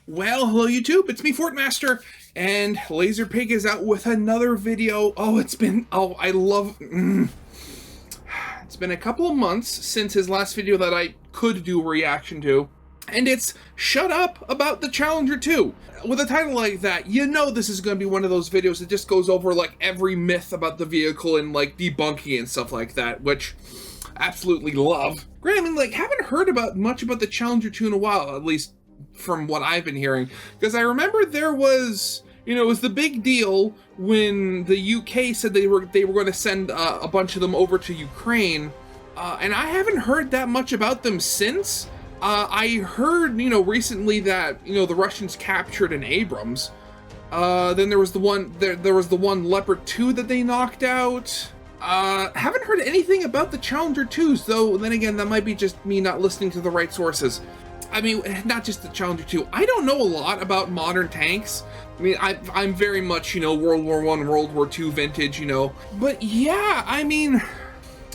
Well, hello YouTube, it's me Fortmaster, and LazerPig is out with another video. It's been a couple of months since his last video that I could do a reaction to, and it's Shut Up About the Challenger 2. With a title like that, you know this is going to be one of those videos that just goes over like every myth about the vehicle and like debunking and stuff like that, which I absolutely love. Granted, I mean, haven't heard much about the Challenger 2 in a while, at least from what I've been hearing, because I remember there was, it was the big deal when the UK said they were going to send a bunch of them over to Ukraine, and I haven't heard that much about them since. I heard, recently that, the Russians captured an Abrams. Then there was the one, there was the one Leopard 2 that they knocked out. Haven't heard anything about the Challenger 2s, though. Then again, that might be just me not listening to the right sources. I mean, not just the Challenger 2. I don't know a lot about modern tanks. I mean, I'm very much, World War I, World War II vintage, But yeah, I mean,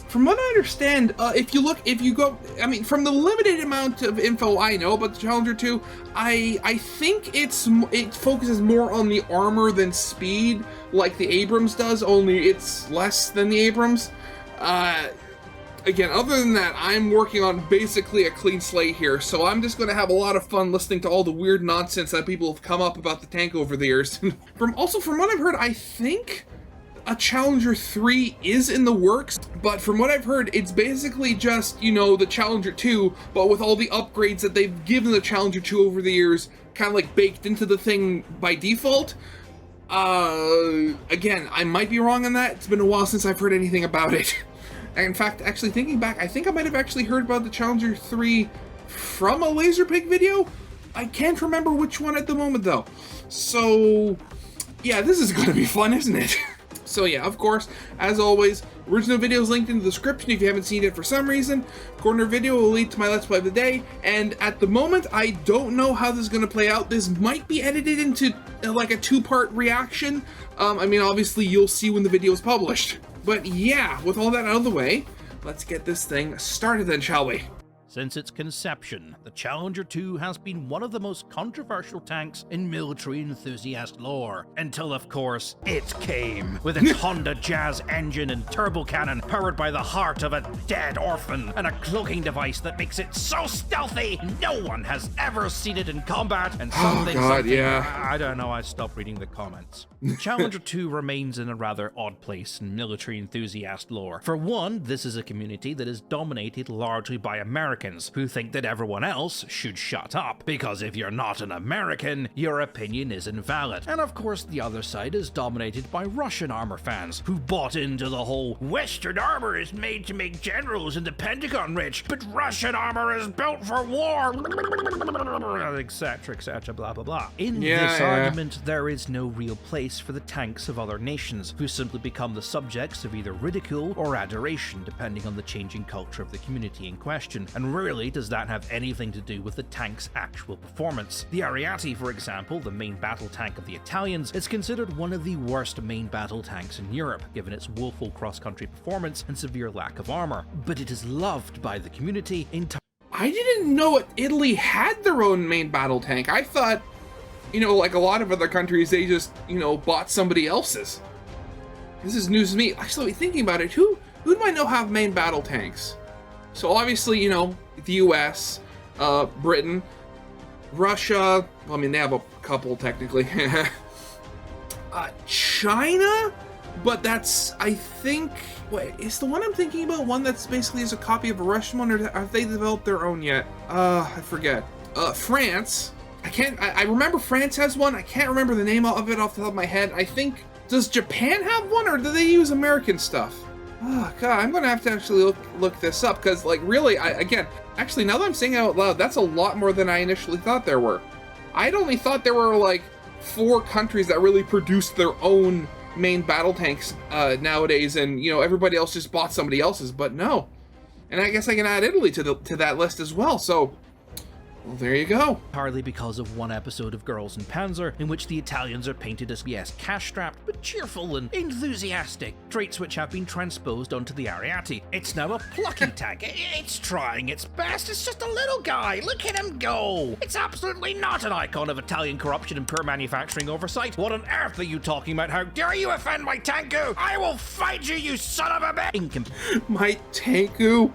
from what I understand, if you go, I mean, from the limited amount of info I know about the Challenger 2, I think it focuses more on the armor than speed, like the Abrams does, only it's less than the Abrams. Again, other than that, I'm working on basically a clean slate here, so I'm just going to have a lot of fun listening to all the weird nonsense that people have come up about the tank over the years. From what I've heard, I think a Challenger 3 is in the works, but from what I've heard, it's basically just, the Challenger 2, but with all the upgrades that they've given the Challenger 2 over the years, kind of like baked into the thing by default. Again, I might be wrong on that. It's been a while since I've heard anything about it. In fact, actually thinking back, I think I might have actually heard about the Challenger 3 from a LazerPig video. I can't remember which one at the moment, though. So, yeah, this is going to be fun, isn't it? So yeah, of course, as always, original video is linked in the description if you haven't seen it for some reason. Corner video will lead to my Let's Play of the day, and at the moment, I don't know how this is going to play out. This might be edited into like a two-part reaction. I mean, obviously, you'll see when the video is published. But yeah, with all that out of the way, let's get this thing started then, shall we? Since its conception, the Challenger 2 has been one of the most controversial tanks in military enthusiast lore. Until, of course, it came with its Honda Jazz engine and turbo cannon powered by the heart of a dead orphan and a cloaking device that makes it so stealthy no one has ever seen it in combat and something, I don't know, I stopped reading the comments. Challenger 2 remains in a rather odd place in military enthusiast lore. For one, this is a community that is dominated largely by Americans who think that everyone else should shut up, because if you're not an American, your opinion is invalid. And of course, the other side is dominated by Russian armor fans who bought into the whole Western armor is made to make generals and the Pentagon rich, but Russian armor is built for war, etc, etc, blah blah blah. In this argument, there is no real place for the tanks of other nations, who simply become the subjects of either ridicule or adoration depending on the changing culture of the community in question. And rarely does that have anything to do with the tank's actual performance. The Ariete, for example, the main battle tank of the Italians, is considered one of the worst main battle tanks in Europe, given its woeful cross-country performance and severe lack of armor. But it is loved by the community entirely. I didn't know Italy had their own main battle tank. I thought, like a lot of other countries, they just, bought somebody else's. This is news to me. Actually, thinking about it, who do I know have main battle tanks? So obviously, the US, Britain, Russia, well, I mean, they have a couple technically. China? But that's, I think, wait, is the one I'm thinking about one that's basically is a copy of a Russian one, or have they developed their own yet? I forget. France. I remember France has one. I can't remember the name of it off the top of my head. I think, does Japan have one, or do they use American stuff? Oh god, I'm gonna have to actually look this up, because really, actually now that I'm saying it out loud, that's a lot more than I initially thought there were. I'd only thought there were 4 countries that really produced their own main battle tanks nowadays, and everybody else just bought somebody else's, but no. And I guess I can add Italy to that list as well, so Well, there you go. Partly because of one episode of Girls in Panzer, in which the Italians are painted as, yes, cash-strapped, but cheerful and enthusiastic, traits which have been transposed onto the Ariati. It's now a plucky tank. It's trying its best. It's just a little guy. Look at him go. It's absolutely not an icon of Italian corruption and poor manufacturing oversight. What on earth are you talking about? How dare you offend my Tanku? I will fight you, you son of a bitch! My Tanku?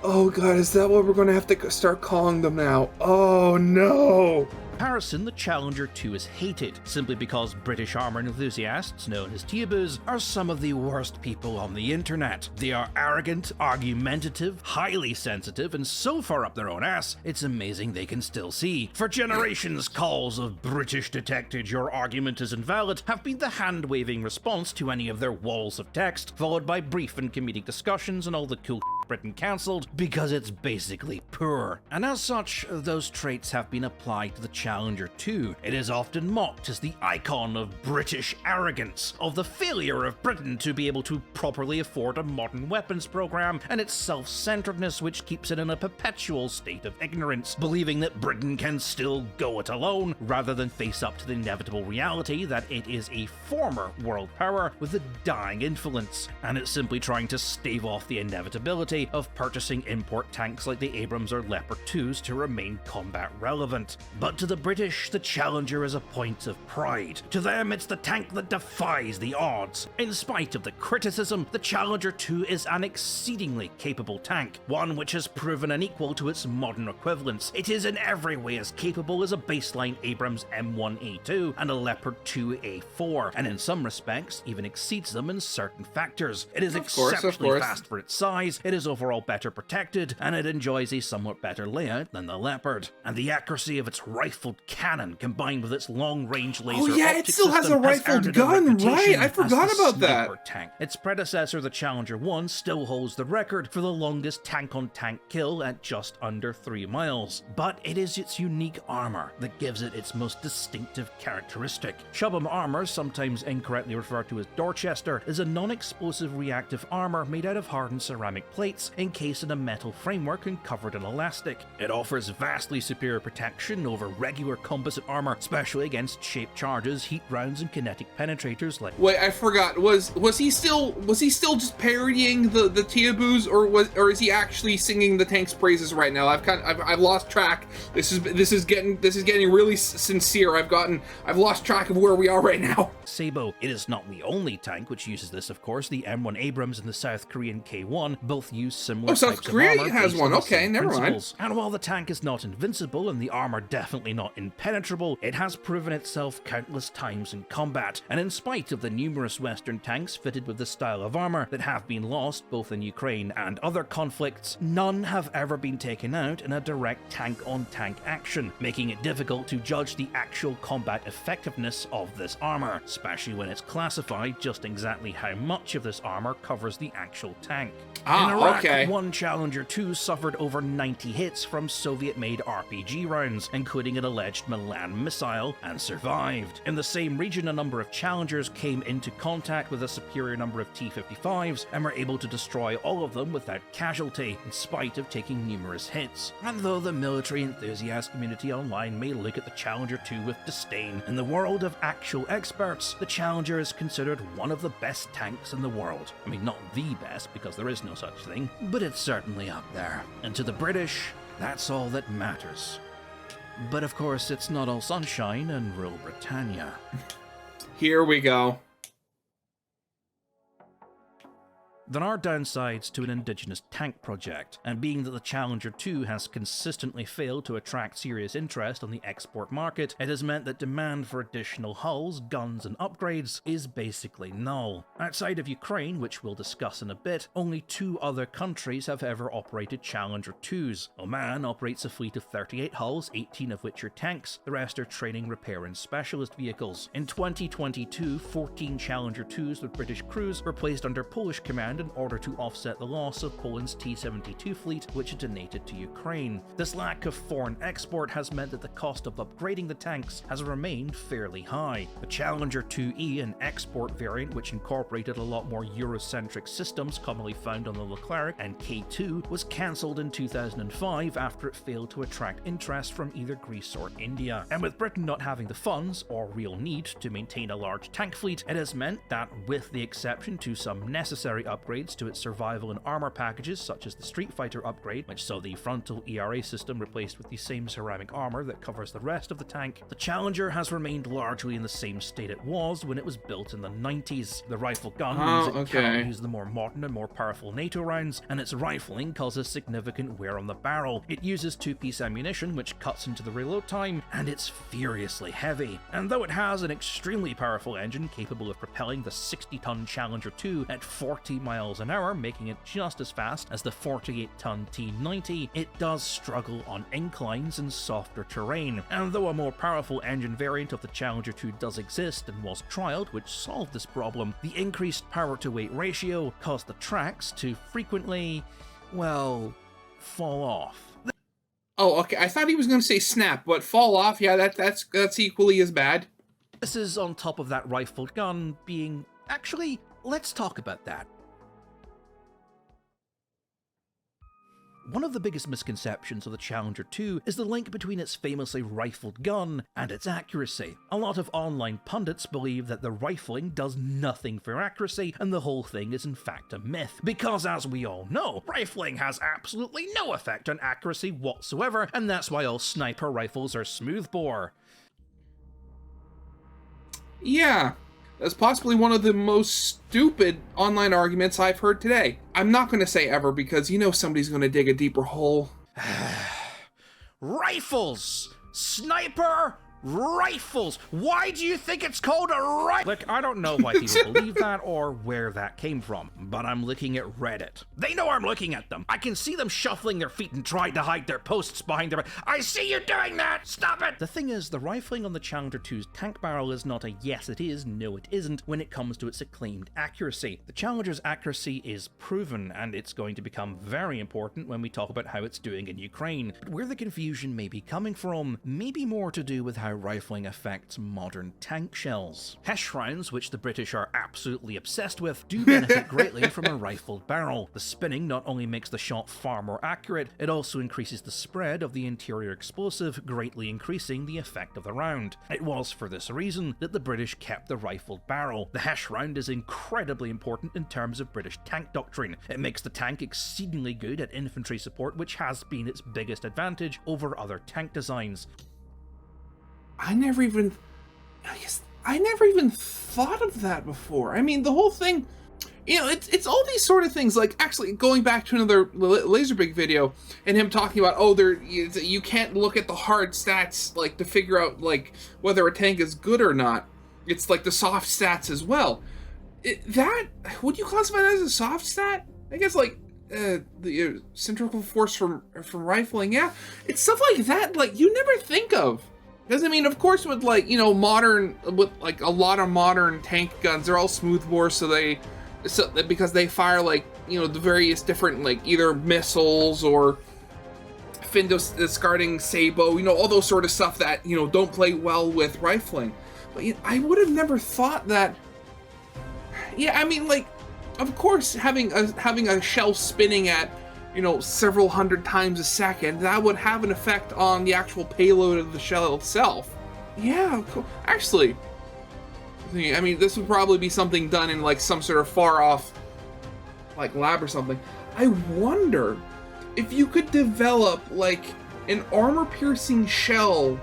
Oh god, is that what we're gonna have to start calling them now? Oh no! In comparison, the Challenger 2 is hated, simply because British armour enthusiasts, known as Tiabus, are some of the worst people on the internet. They are arrogant, argumentative, highly sensitive, and so far up their own ass, it's amazing they can still see. For generations, calls of British detected, your argument is invalid, have been the hand-waving response to any of their walls of text, followed by brief and comedic discussions and all the cool Britain cancelled because it's basically poor. And as such, those traits have been applied to the Challenger 2. It is often mocked as the icon of British arrogance, of the failure of Britain to be able to properly afford a modern weapons program, and its self-centeredness which keeps it in a perpetual state of ignorance, believing that Britain can still go it alone, rather than face up to the inevitable reality that it is a former world power with a dying influence, and it's simply trying to stave off the inevitability of purchasing import tanks like the Abrams or Leopard 2s to remain combat relevant. But to the British, the Challenger is a point of pride. To them, it's the tank that defies the odds. In spite of the criticism, the Challenger 2 is an exceedingly capable tank, one which has proven unequal to its modern equivalents. It is in every way as capable as a baseline Abrams M1A2 and a Leopard 2A4, and in some respects even exceeds them in certain factors. It is exceptionally fast for its size, it is overall better protected, and it enjoys a somewhat better layout than the Leopard. And the accuracy of its rifled cannon, combined with its long-range laser it still has a rifled gun, right? I forgot about that. Tank. Its predecessor, the Challenger 1, still holds the record for the longest tank-on-tank kill at just under 3 miles. But it is its unique armor that gives it its most distinctive characteristic. Shubham armor, sometimes incorrectly referred to as Dorchester, is a non-explosive reactive armor made out of hardened ceramic plates encased in a metal framework and covered in elastic. It offers vastly superior protection over regular composite armor, especially against shaped charges, heat rounds, and kinetic penetrators like— Wait, I forgot. Was he still just parodying the Tiabus, or is he actually singing the tank's praises right now? I've lost track. This is getting really sincere. I've lost track of where we are right now. Sabo. It is not the only tank which uses this, of course. The M1 Abrams and the South Korean K1 both use similar types of armor. South Korea has one. Okay, never mind. And while the tank is not invincible and the armor definitely not impenetrable, it has proven itself countless times in combat. And in spite of the numerous Western tanks fitted with this style of armor that have been lost both in Ukraine and other conflicts, none have ever been taken out in a direct tank-on-tank action, making it difficult to judge the actual combat effectiveness of this armor, especially when it's classified just exactly how much of this armor covers the actual tank. In Iraq, one Challenger 2 suffered over 90 hits from Soviet-made RPG rounds, including an alleged Milan missile, and survived. In the same region, a number of Challengers came into contact with a superior number of T-55s and were able to destroy all of them without casualty, in spite of taking numerous hits. And though the military enthusiast community online may look at the Challenger 2 with disdain, in the world of actual experts, the Challenger is considered one of the best tanks in the world. I mean, not the best, because there is no such thing, but it's certainly up there. And to the British, that's all that matters. But of course, it's not all sunshine in Rule Britannia. Here we go. There are downsides to an indigenous tank project, and being that the Challenger 2 has consistently failed to attract serious interest on the export market, it has meant that demand for additional hulls, guns, and upgrades is basically null. Outside of Ukraine, which we'll discuss in a bit, only 2 other countries have ever operated Challenger 2s. Oman operates a fleet of 38 hulls, 18 of which are tanks, the rest are training, repair, and specialist vehicles. In 2022, 14 Challenger 2s with British crews were placed under Polish command in order to offset the loss of Poland's T-72 fleet, which had donated to Ukraine. This lack of foreign export has meant that the cost of upgrading the tanks has remained fairly high. The Challenger 2E, an export variant which incorporated a lot more Eurocentric systems commonly found on the Leclerc and K2, was cancelled in 2005 after it failed to attract interest from either Greece or India. And with Britain not having the funds or real need to maintain a large tank fleet, it has meant that, with the exception to some necessary upgrades to its survival and armor packages such as the Street Fighter upgrade, which saw the frontal ERA system replaced with the same ceramic armor that covers the rest of the tank, the Challenger has remained largely in the same state it was when it was built in the 90s. The rifle gun means it cannot use the more modern and more powerful NATO rounds, and its rifling causes significant wear on the barrel. It uses two-piece ammunition which cuts into the reload time, and it's furiously heavy. And though it has an extremely powerful engine capable of propelling the 60-ton Challenger 2 at 40 miles an hour, making it just as fast as the 48-ton T90, it does struggle on inclines and softer terrain. And though a more powerful engine variant of the Challenger 2 does exist and was trialed, which solved this problem, the increased power-to-weight ratio caused the tracks to frequently, well, fall off. Oh, okay. I thought he was going to say snap, but fall off, yeah, that's equally as bad. This is on top of that rifled gun being... Actually, let's talk about that. One of the biggest misconceptions of the Challenger 2 is the link between its famously rifled gun and its accuracy. A lot of online pundits believe that the rifling does nothing for accuracy and the whole thing is in fact a myth, because as we all know, rifling has absolutely no effect on accuracy whatsoever, and that's why all sniper rifles are smoothbore. Yeah. That's possibly one of the most stupid online arguments I've heard today. I'm not going to say ever because you know somebody's going to dig a deeper hole. Rifles! Sniper rifles! Why do you think it's called a rifle? Look, I don't know why people believe that or where that came from, but I'm looking at Reddit. They know I'm looking at them. I can see them shuffling their feet and trying to hide their posts behind their... I see you doing that! Stop it! The thing is, the rifling on the Challenger 2's tank barrel is not a yes it is, no it isn't when it comes to its acclaimed accuracy. The Challenger's accuracy is proven, and it's going to become very important when we talk about how it's doing in Ukraine. But where the confusion may be coming from may be more to do with how rifling affects modern tank shells. Hesh rounds, which the British are absolutely obsessed with, do benefit greatly from a rifled barrel. The spinning not only makes the shot far more accurate, it also increases the spread of the interior explosive, greatly increasing the effect of the round. It was for this reason that the British kept the rifled barrel. The Hesh round is incredibly important in terms of British tank doctrine. It makes the tank exceedingly good at infantry support, which has been its biggest advantage over other tank designs. I never even thought of that before. I mean, the whole thing, you know, it's all these sort of things, like actually going back to another LazerPig video and him talking about, oh, you can't look at the hard stats, like, to figure out, like, whether a tank is good or not. It's like the soft stats as well. That, would you classify that as a soft stat? I guess, like, the centrifugal force from rifling, yeah. It's stuff like that, like, you never think of. Because, I mean, of course, with, like, you know, like, a lot of modern tank guns, they're all smoothbore, because they fire, like, you know, the various different, like, either missiles or fin discarding sabot, you know, all those sort of stuff that, you know, don't play well with rifling. But, you know, I would have never thought that. Yeah, I mean, like, of course, having a shell spinning at, you know, several hundred times a second, that would have an effect on the actual payload of the shell itself. Yeah, cool. Actually, I mean, this would probably be something done in, like, some sort of far-off, like, lab or something. I wonder if you could develop, like, an armor-piercing shell,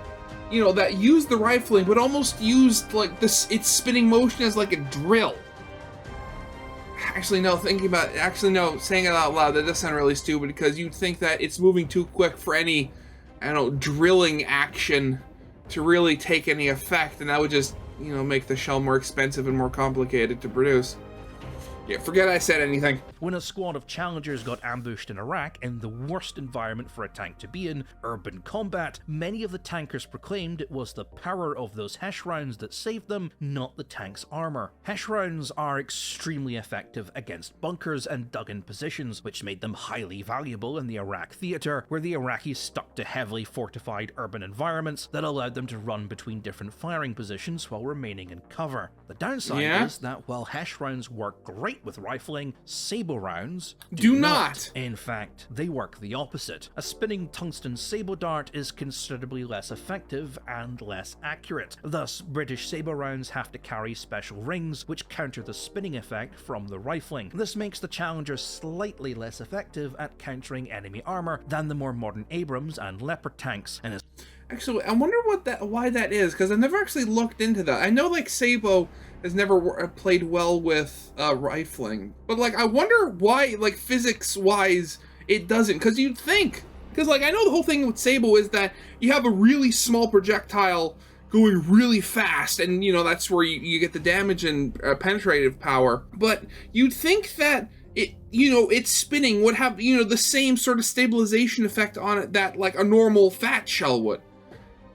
you know, that used the rifling, but almost used, like, its spinning motion as, like, a drill. Actually, no, saying it out loud, that does sound really stupid, because you'd think that it's moving too quick for any, I don't know, drilling action to really take any effect, and that would just, you know, make the shell more expensive and more complicated to produce. Yeah, forget I said anything. When a squad of challengers got ambushed in Iraq, in the worst environment for a tank to be in, urban combat, many of the tankers proclaimed it was the power of those HESH rounds that saved them, not the tank's armor. HESH rounds are extremely effective against bunkers and dug-in positions, which made them highly valuable in the Iraq theater, where the Iraqis stuck to heavily fortified urban environments that allowed them to run between different firing positions while remaining in cover. The downside is that while HESH rounds work great with rifling, sable rounds do not. In fact, they work the opposite. A spinning tungsten sable dart is considerably less effective and less accurate. Thus, British sable rounds have to carry special rings which counter the spinning effect from the rifling. This makes the Challenger slightly less effective at countering enemy armor than the more modern Abrams and Leopard tanks, and is Actually, I wonder why that is, because I've never actually looked into that. I know, like, Sabo has never played well with rifling, but, like, I wonder why, like, physics-wise, it doesn't, because you'd think, because, like, I know the whole thing with Sabo is that you have a really small projectile going really fast, and, you know, that's where you get the damage and penetrative power, but you'd think that it's spinning would have, the same sort of stabilization effect on it that, like, a normal fat shell would.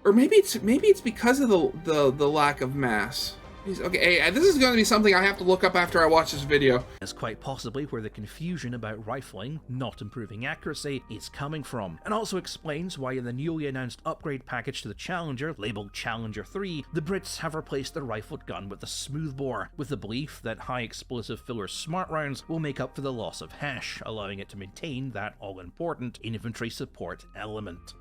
Or maybe it's because of the lack of mass. Okay, hey, this is going to be something I have to look up after I watch this video. Is quite possibly where the confusion about rifling, not improving accuracy, is coming from, and also explains why in the newly announced upgrade package to the Challenger, labelled Challenger 3, the Brits have replaced the rifled gun with a smoothbore, with the belief that high explosive filler smart rounds will make up for the loss of HESH, allowing it to maintain that all-important infantry support element.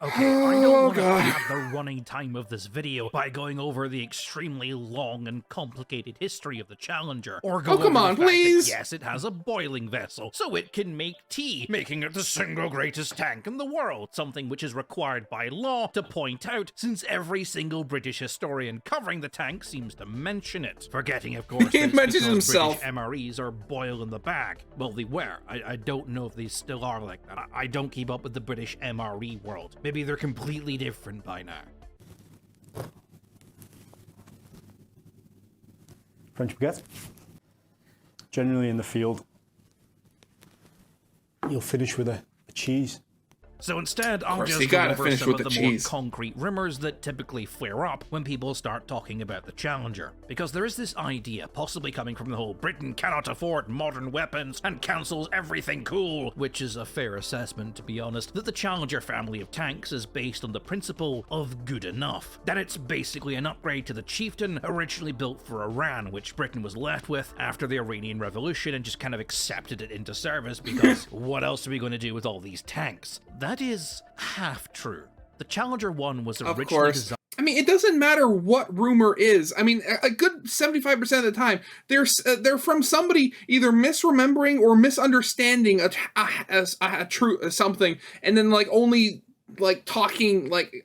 Okay, I don't want to have the running time of this video by going over the extremely long and complicated history of the Challenger, or go over the fact that, yes, it has a boiling vessel, so it can make tea, making it the single greatest tank in the world, something which is required by law to point out, since every single British historian covering the tank seems to mention it. Forgetting, of course, he mentions himself. British MREs are boil in the bag. Well, they were. I don't know if they still are like that. I don't keep up with the British MRE world. Maybe they're completely different by now. French baguette. Generally in the field, you'll finish with a cheese. So instead, I'll just go over some of the more concrete rumors that typically flare up when people start talking about the Challenger. Because there is this idea, possibly coming from the whole Britain cannot afford modern weapons and cancels everything cool, which is a fair assessment, to be honest, that the Challenger family of tanks is based on the principle of good enough. That it's basically an upgrade to the Chieftain, originally built for Iran, which Britain was left with after the Iranian Revolution and just kind of accepted it into service because what else are we going to do with all these tanks? That is half true. The Challenger 1 was originally designed. I mean, it doesn't matter what rumor is. I mean, a good 75% of the time, they're from somebody either misremembering or misunderstanding a true something, and then like only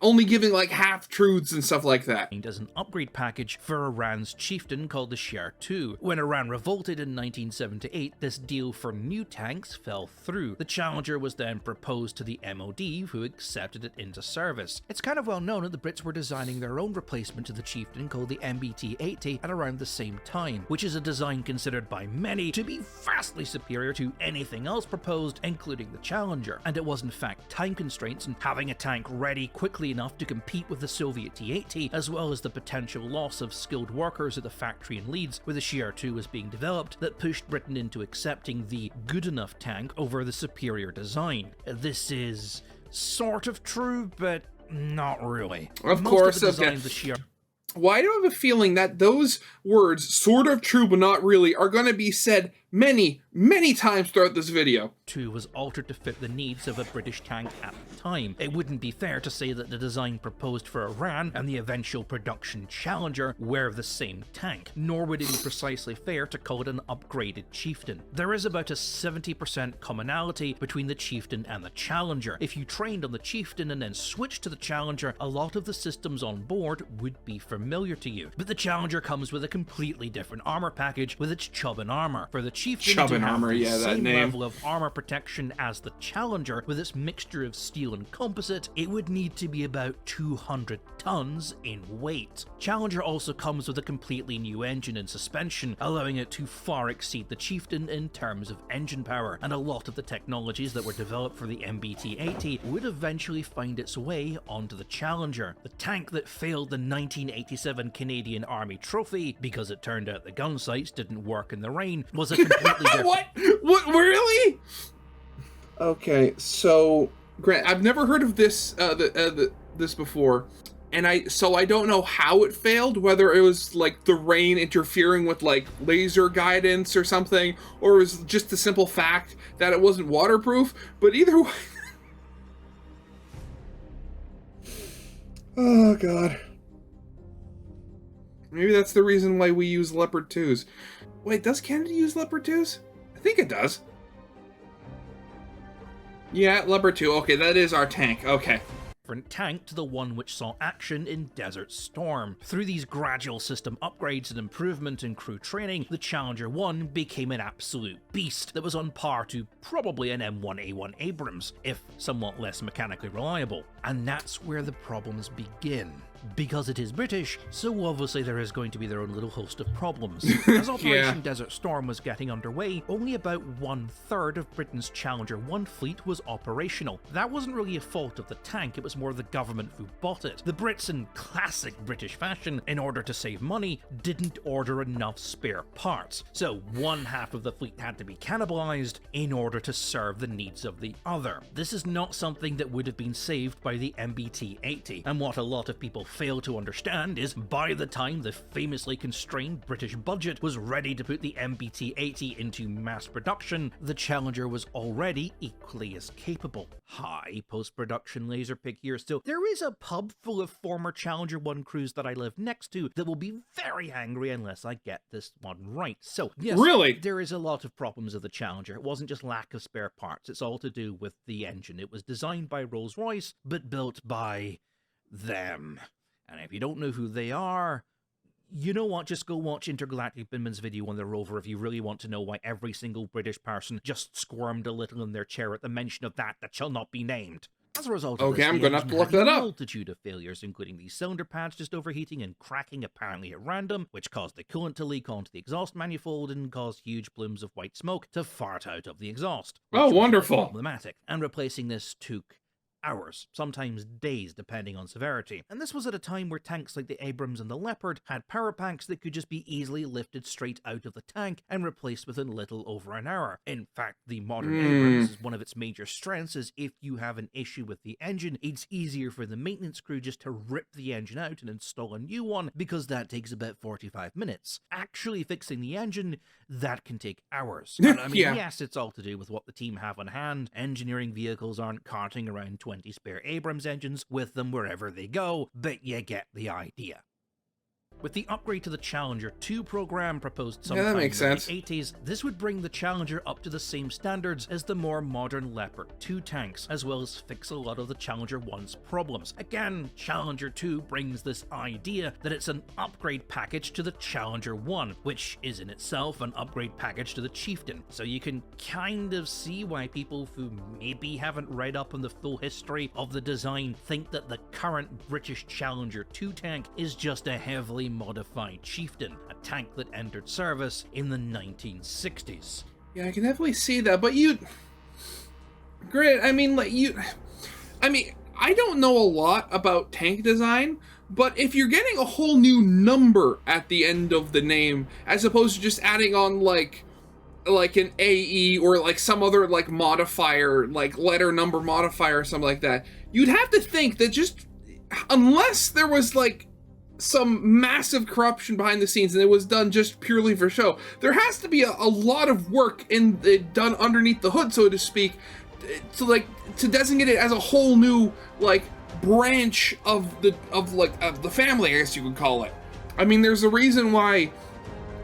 only giving like half truths and stuff like that. As an upgrade package for Iran's chieftain called the Shiar II. When Iran revolted in 1978, this deal for new tanks fell through. The Challenger was then proposed to the MOD, who accepted it into service. It's kind of well known that the Brits were designing their own replacement to the chieftain called the MBT-80 at around the same time, which is a design considered by many to be vastly superior to anything else proposed, including the Challenger. And it was in fact time constraints and having a tank ready quickly enough to compete with the Soviet T-80, as well as the potential loss of skilled workers at the factory in Leeds where the Shiar II was being developed, that pushed Britain into accepting the good enough tank over the superior design. This is sort of true, but not really. Of course, okay. Why do I have a feeling that those words, sort of true but not really, are going to be said many, many times throughout this video? II was altered to fit the needs of a British tank at the time. It wouldn't be fair to say that the design proposed for Iran and the eventual production Challenger were the same tank, nor would it be precisely fair to call it an upgraded Chieftain. There is about a 70% commonality between the Chieftain and the Challenger. If you trained on the Chieftain and then switched to the Challenger, a lot of the systems on board would be familiar to you. But the Challenger comes with a completely different armor package with its Chubbin armor. For the Chieftain Chubbin to have armor, the yeah, that same name. level of armor protection as the Challenger with its mixture of steel and composite, it would need to be about 200 tons in weight. Challenger also comes with a completely new engine and suspension, allowing it to far exceed the Chieftain in terms of engine power, and a lot of the technologies that were developed for the MBT-80 would eventually find its way onto the Challenger. The tank that failed the 1987 Canadian Army Trophy because it turned out the gun sights didn't work in the rain was a completely different... What? Really? Okay, so Grant, I've never heard of this this before, and I don't know how it failed. Whether it was like the rain interfering with like laser guidance or something, or it was just the simple fact that it wasn't waterproof. But either way, oh god, maybe that's the reason why we use Leopard 2s. Wait, does Canada use Leopard 2s? I think it does. Yeah, Leopard 2. Okay, that is our tank. Okay. Different tank to the one which saw action in Desert Storm. Through these gradual system upgrades and improvement in crew training, the Challenger 1 became an absolute beast that was on par to probably an M1A1 Abrams, if somewhat less mechanically reliable. And that's where the problems begin. Because it is British, so obviously there is going to be their own little host of problems. As Operation Desert Storm was getting underway, only about 1/3 of Britain's Challenger 1 fleet was operational. That wasn't really a fault of the tank, it was more the government who bought it. The Brits, in classic British fashion, in order to save money, didn't order enough spare parts. So one half of the fleet had to be cannibalized in order to serve the needs of the other. This is not something that would have been saved by the MBT-80, and what a lot of people fail to understand is by the time the famously constrained British budget was ready to put the MBT-80 into mass production, the Challenger was already equally as capable. Hi, post-production LazerPig here still. There is a pub full of former Challenger 1 crews that I live next to that will be very angry unless I get this one right. So, yes, really, there is a lot of problems with the Challenger. It wasn't just lack of spare parts, it's all to do with the engine. It was designed by Rolls-Royce, but built by them. And if you don't know who they are, you know what, just go watch Intergalactic Binman's video on the rover if you really want to know why every single British person just squirmed a little in their chair at the mention of that shall not be named. As a result of this, I'm gonna have to look that a up. multitude of failures, including the cylinder pads just overheating and cracking apparently at random, which caused the coolant to leak onto the exhaust manifold and caused huge plumes of white smoke to fart out of the exhaust. Oh, wonderful. Problematic. And replacing this took hours, sometimes days, depending on severity. And this was at a time where tanks like the Abrams and the Leopard had power packs that could just be easily lifted straight out of the tank and replaced within little over an hour. In fact, the modern Abrams is one of its major strengths is if you have an issue with the engine, it's easier for the maintenance crew just to rip the engine out and install a new one because that takes about 45 minutes. Actually fixing the engine, that can take hours. And I mean, yes, it's all to do with what the team have on hand. Engineering vehicles aren't carting around 20 spare Abrams engines with them wherever they go, but you get the idea. With the upgrade to the Challenger 2 program proposed sometime in the late 80s, this would bring the Challenger up to the same standards as the more modern Leopard 2 tanks, as well as fix a lot of the Challenger 1's problems. Again, Challenger 2 brings this idea that it's an upgrade package to the Challenger 1, which is in itself an upgrade package to the Chieftain. So you can kind of see why people who maybe haven't read up on the full history of the design think that the current British Challenger 2 tank is just a heavily modified Chieftain, a tank that entered service in the 1960s. Yeah, I can definitely see that, but Grant, I mean, I don't know a lot about tank design, but if you're getting a whole new number at the end of the name, as opposed to just adding on, like an AE or, like, some other, like, modifier, like, letter number modifier or something like that, you'd have to think that just, unless there was, like, some massive corruption behind the scenes and it was done just purely for show, there has to be a lot of work done underneath the hood, so to speak, to designate it as a whole new, like, branch of the family, I guess you could call it. I mean, there's a reason why,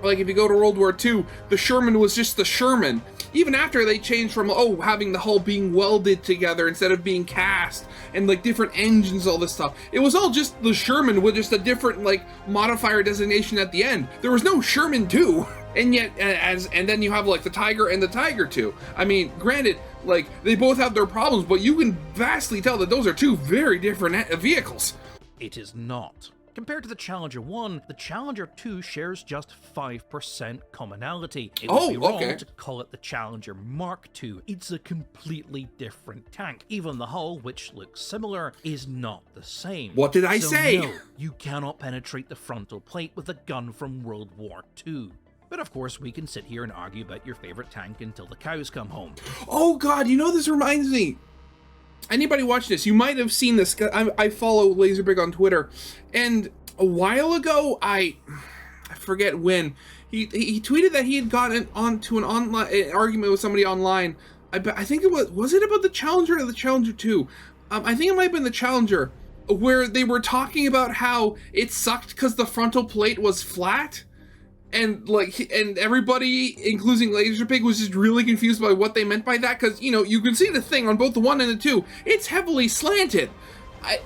like, if you go to World War II, the Sherman was just the Sherman. Even after they changed from, having the hull being welded together instead of being cast, and, like, different engines, all this stuff. It was all just the Sherman with just a different, like, modifier designation at the end. There was no Sherman 2. And yet, and then you have like the Tiger and the Tiger II. I mean, granted, like they both have their problems, but you can vastly tell that those are two very different vehicles. It is not. Compared to the Challenger 1, the Challenger 2 shares just 5% commonality. It would be wrong to call it the Challenger Mark II. It's a completely different tank. Even the hull, which looks similar, is not the same. What did I say? No, you cannot penetrate the frontal plate with a gun from World War II. But of course, we can sit here and argue about your favorite tank until the cows come home. Oh god, you know, this reminds me. Anybody watch this? You might have seen this. I follow LazerPig on Twitter, and a while ago, I forget when, he tweeted that he had gotten onto an argument with somebody online. I think it was it about the Challenger or the Challenger 2? I think it might have been the Challenger, where they were talking about how it sucked because the frontal plate was flat. And and everybody, including LazerPig, was just really confused by what they meant by that, because, you know, you can see the thing on both the 1 and the 2. It's heavily slanted. I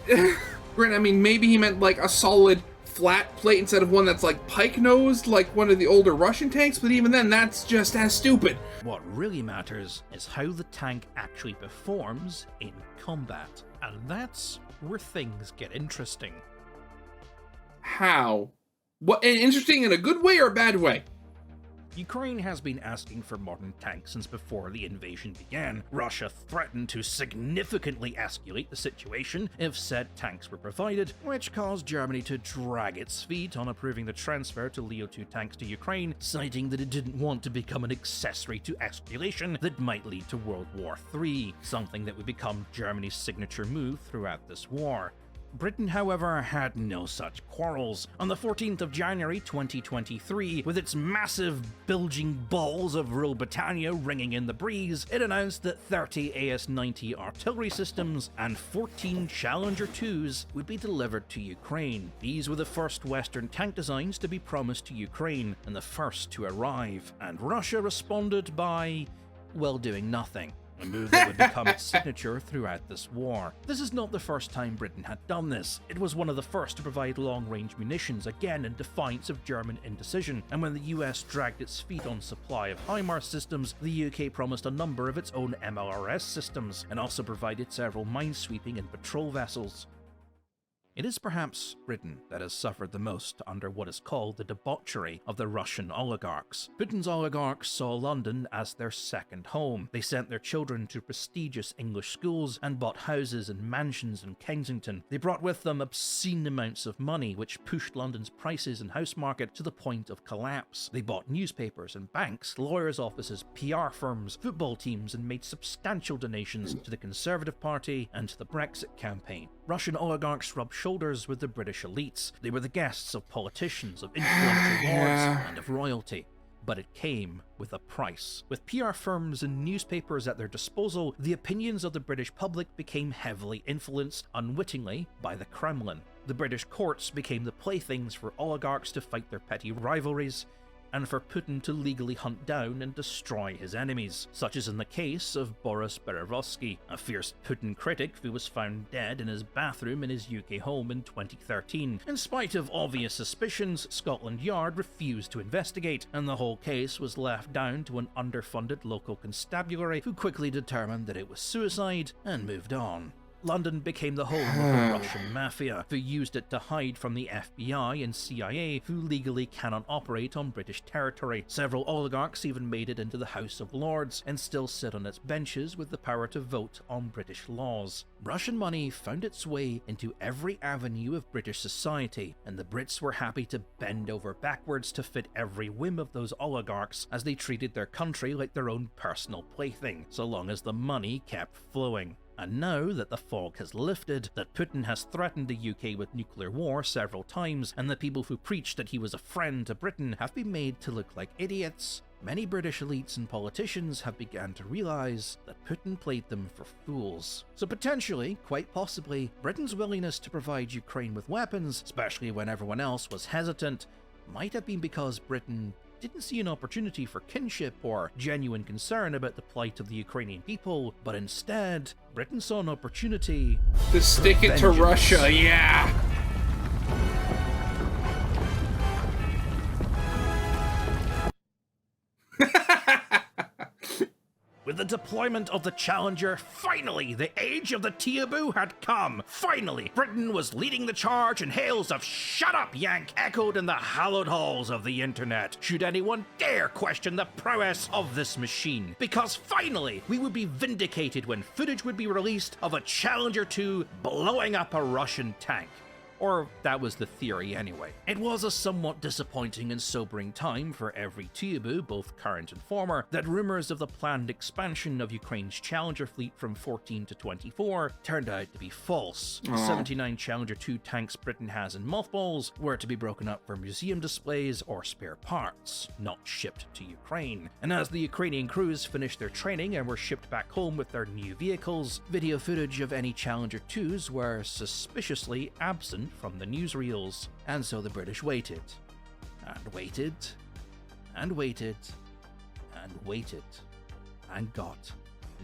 mean, maybe he meant like a solid flat plate instead of one that's like pike-nosed, like one of the older Russian tanks, but even then, that's just as stupid. What really matters is how the tank actually performs in combat. And that's where things get interesting. How? What, interesting in a good way or a bad way? Ukraine has been asking for modern tanks since before the invasion began. Russia threatened to significantly escalate the situation if said tanks were provided, which caused Germany to drag its feet on approving the transfer to Leo 2 tanks to Ukraine, citing that it didn't want to become an accessory to escalation that might lead to World War III, something that would become Germany's signature move throughout this war. Britain, however, had no such quarrels. On the 14th of January 2023, with its massive bulging balls of Rule Britannia ringing in the breeze, it announced that 30 AS-90 artillery systems and 14 Challenger 2s would be delivered to Ukraine. These were the first Western tank designs to be promised to Ukraine, and the first to arrive. And Russia responded by, well, doing nothing. A move that would become its signature throughout this war. This is not the first time Britain had done this. It was one of the first to provide long-range munitions, again in defiance of German indecision, and when the US dragged its feet on supply of HIMARS systems, the UK promised a number of its own MLRS systems, and also provided several minesweeping and patrol vessels. It is perhaps Britain that has suffered the most under what is called the debauchery of the Russian oligarchs. Putin's oligarchs saw London as their second home. They sent their children to prestigious English schools and bought houses and mansions in Kensington. They brought with them obscene amounts of money, which pushed London's prices and house market to the point of collapse. They bought newspapers and banks, lawyers' offices, PR firms, football teams, and made substantial donations to the Conservative Party and to the Brexit campaign. Russian oligarchs rubbed shoulders with the British elites. They were the guests of politicians, of influential lords, and of royalty. But it came with a price. With PR firms and newspapers at their disposal, the opinions of the British public became heavily influenced, unwittingly, by the Kremlin. The British courts became the playthings for oligarchs to fight their petty rivalries, and for Putin to legally hunt down and destroy his enemies, such as in the case of Boris Berezovsky, a fierce Putin critic who was found dead in his bathroom in his UK home in 2013. In spite of obvious suspicions, Scotland Yard refused to investigate, and the whole case was left down to an underfunded local constabulary who quickly determined that it was suicide and moved on. London became the home of the Russian mafia, who used it to hide from the FBI and CIA, who legally cannot operate on British territory. Several oligarchs even made it into the House of Lords, and still sit on its benches with the power to vote on British laws. Russian money found its way into every avenue of British society, and the Brits were happy to bend over backwards to fit every whim of those oligarchs, as they treated their country like their own personal plaything, so long as the money kept flowing. And now that the fog has lifted, that Putin has threatened the UK with nuclear war several times, and the people who preached that he was a friend to Britain have been made to look like idiots, many British elites and politicians have begun to realise that Putin played them for fools. So potentially, quite possibly, Britain's willingness to provide Ukraine with weapons, especially when everyone else was hesitant, might have been because Britain didn't see an opportunity for kinship or genuine concern about the plight of the Ukrainian people, but instead, Britain saw an opportunity to stick it to Russia, yeah! With the deployment of the Challenger, finally, the age of the Teeaboo had come. Finally, Britain was leading the charge, and hails of "Shut up, Yank!" echoed in the hallowed halls of the internet. Should anyone dare question the prowess of this machine? Because finally, we would be vindicated when footage would be released of a Challenger 2 blowing up a Russian tank. Or that was the theory anyway. It was a somewhat disappointing and sobering time for every Teeaboo, both current and former, that rumors of the planned expansion of Ukraine's Challenger fleet from 14 to 24 turned out to be false. The 79 Challenger 2 tanks Britain has in mothballs were to be broken up for museum displays or spare parts, not shipped to Ukraine. And as the Ukrainian crews finished their training and were shipped back home with their new vehicles, video footage of any Challenger 2s were suspiciously absent from the newsreels, and so the British waited, and waited, and waited, and waited, and got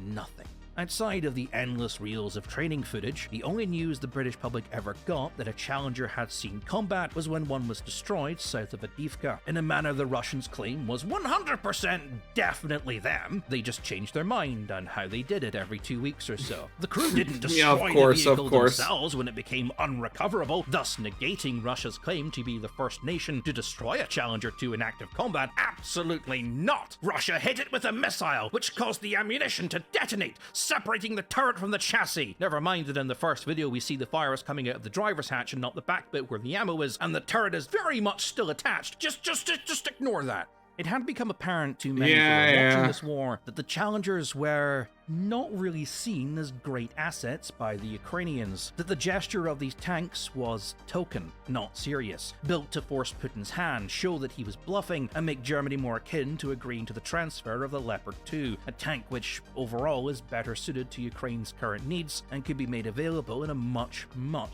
nothing. Outside of the endless reels of training footage, the only news the British public ever got that a Challenger had seen combat was when one was destroyed south of Avdiivka, in a manner the Russians claim was 100% definitely them. They just changed their mind on how they did it every 2 weeks or so. The crew didn't destroy the vehicle themselves when it became unrecoverable, thus negating Russia's claim to be the first nation to destroy a Challenger 2 in active combat. Absolutely not! Russia hit it with a missile, which caused the ammunition to detonate, separating the turret from the chassis. Never mind that in the first video we see the fire is coming out of the driver's hatch and not the back bit where the ammo is, and the turret is very much still attached. Just ignore that. It had become apparent to many who were watching this war that the Challengers were not really seen as great assets by the Ukrainians, that the gesture of these tanks was token, not serious, built to force Putin's hand, show that he was bluffing, and make Germany more akin to agreeing to the transfer of the Leopard 2, a tank which overall is better suited to Ukraine's current needs and could be made available in a much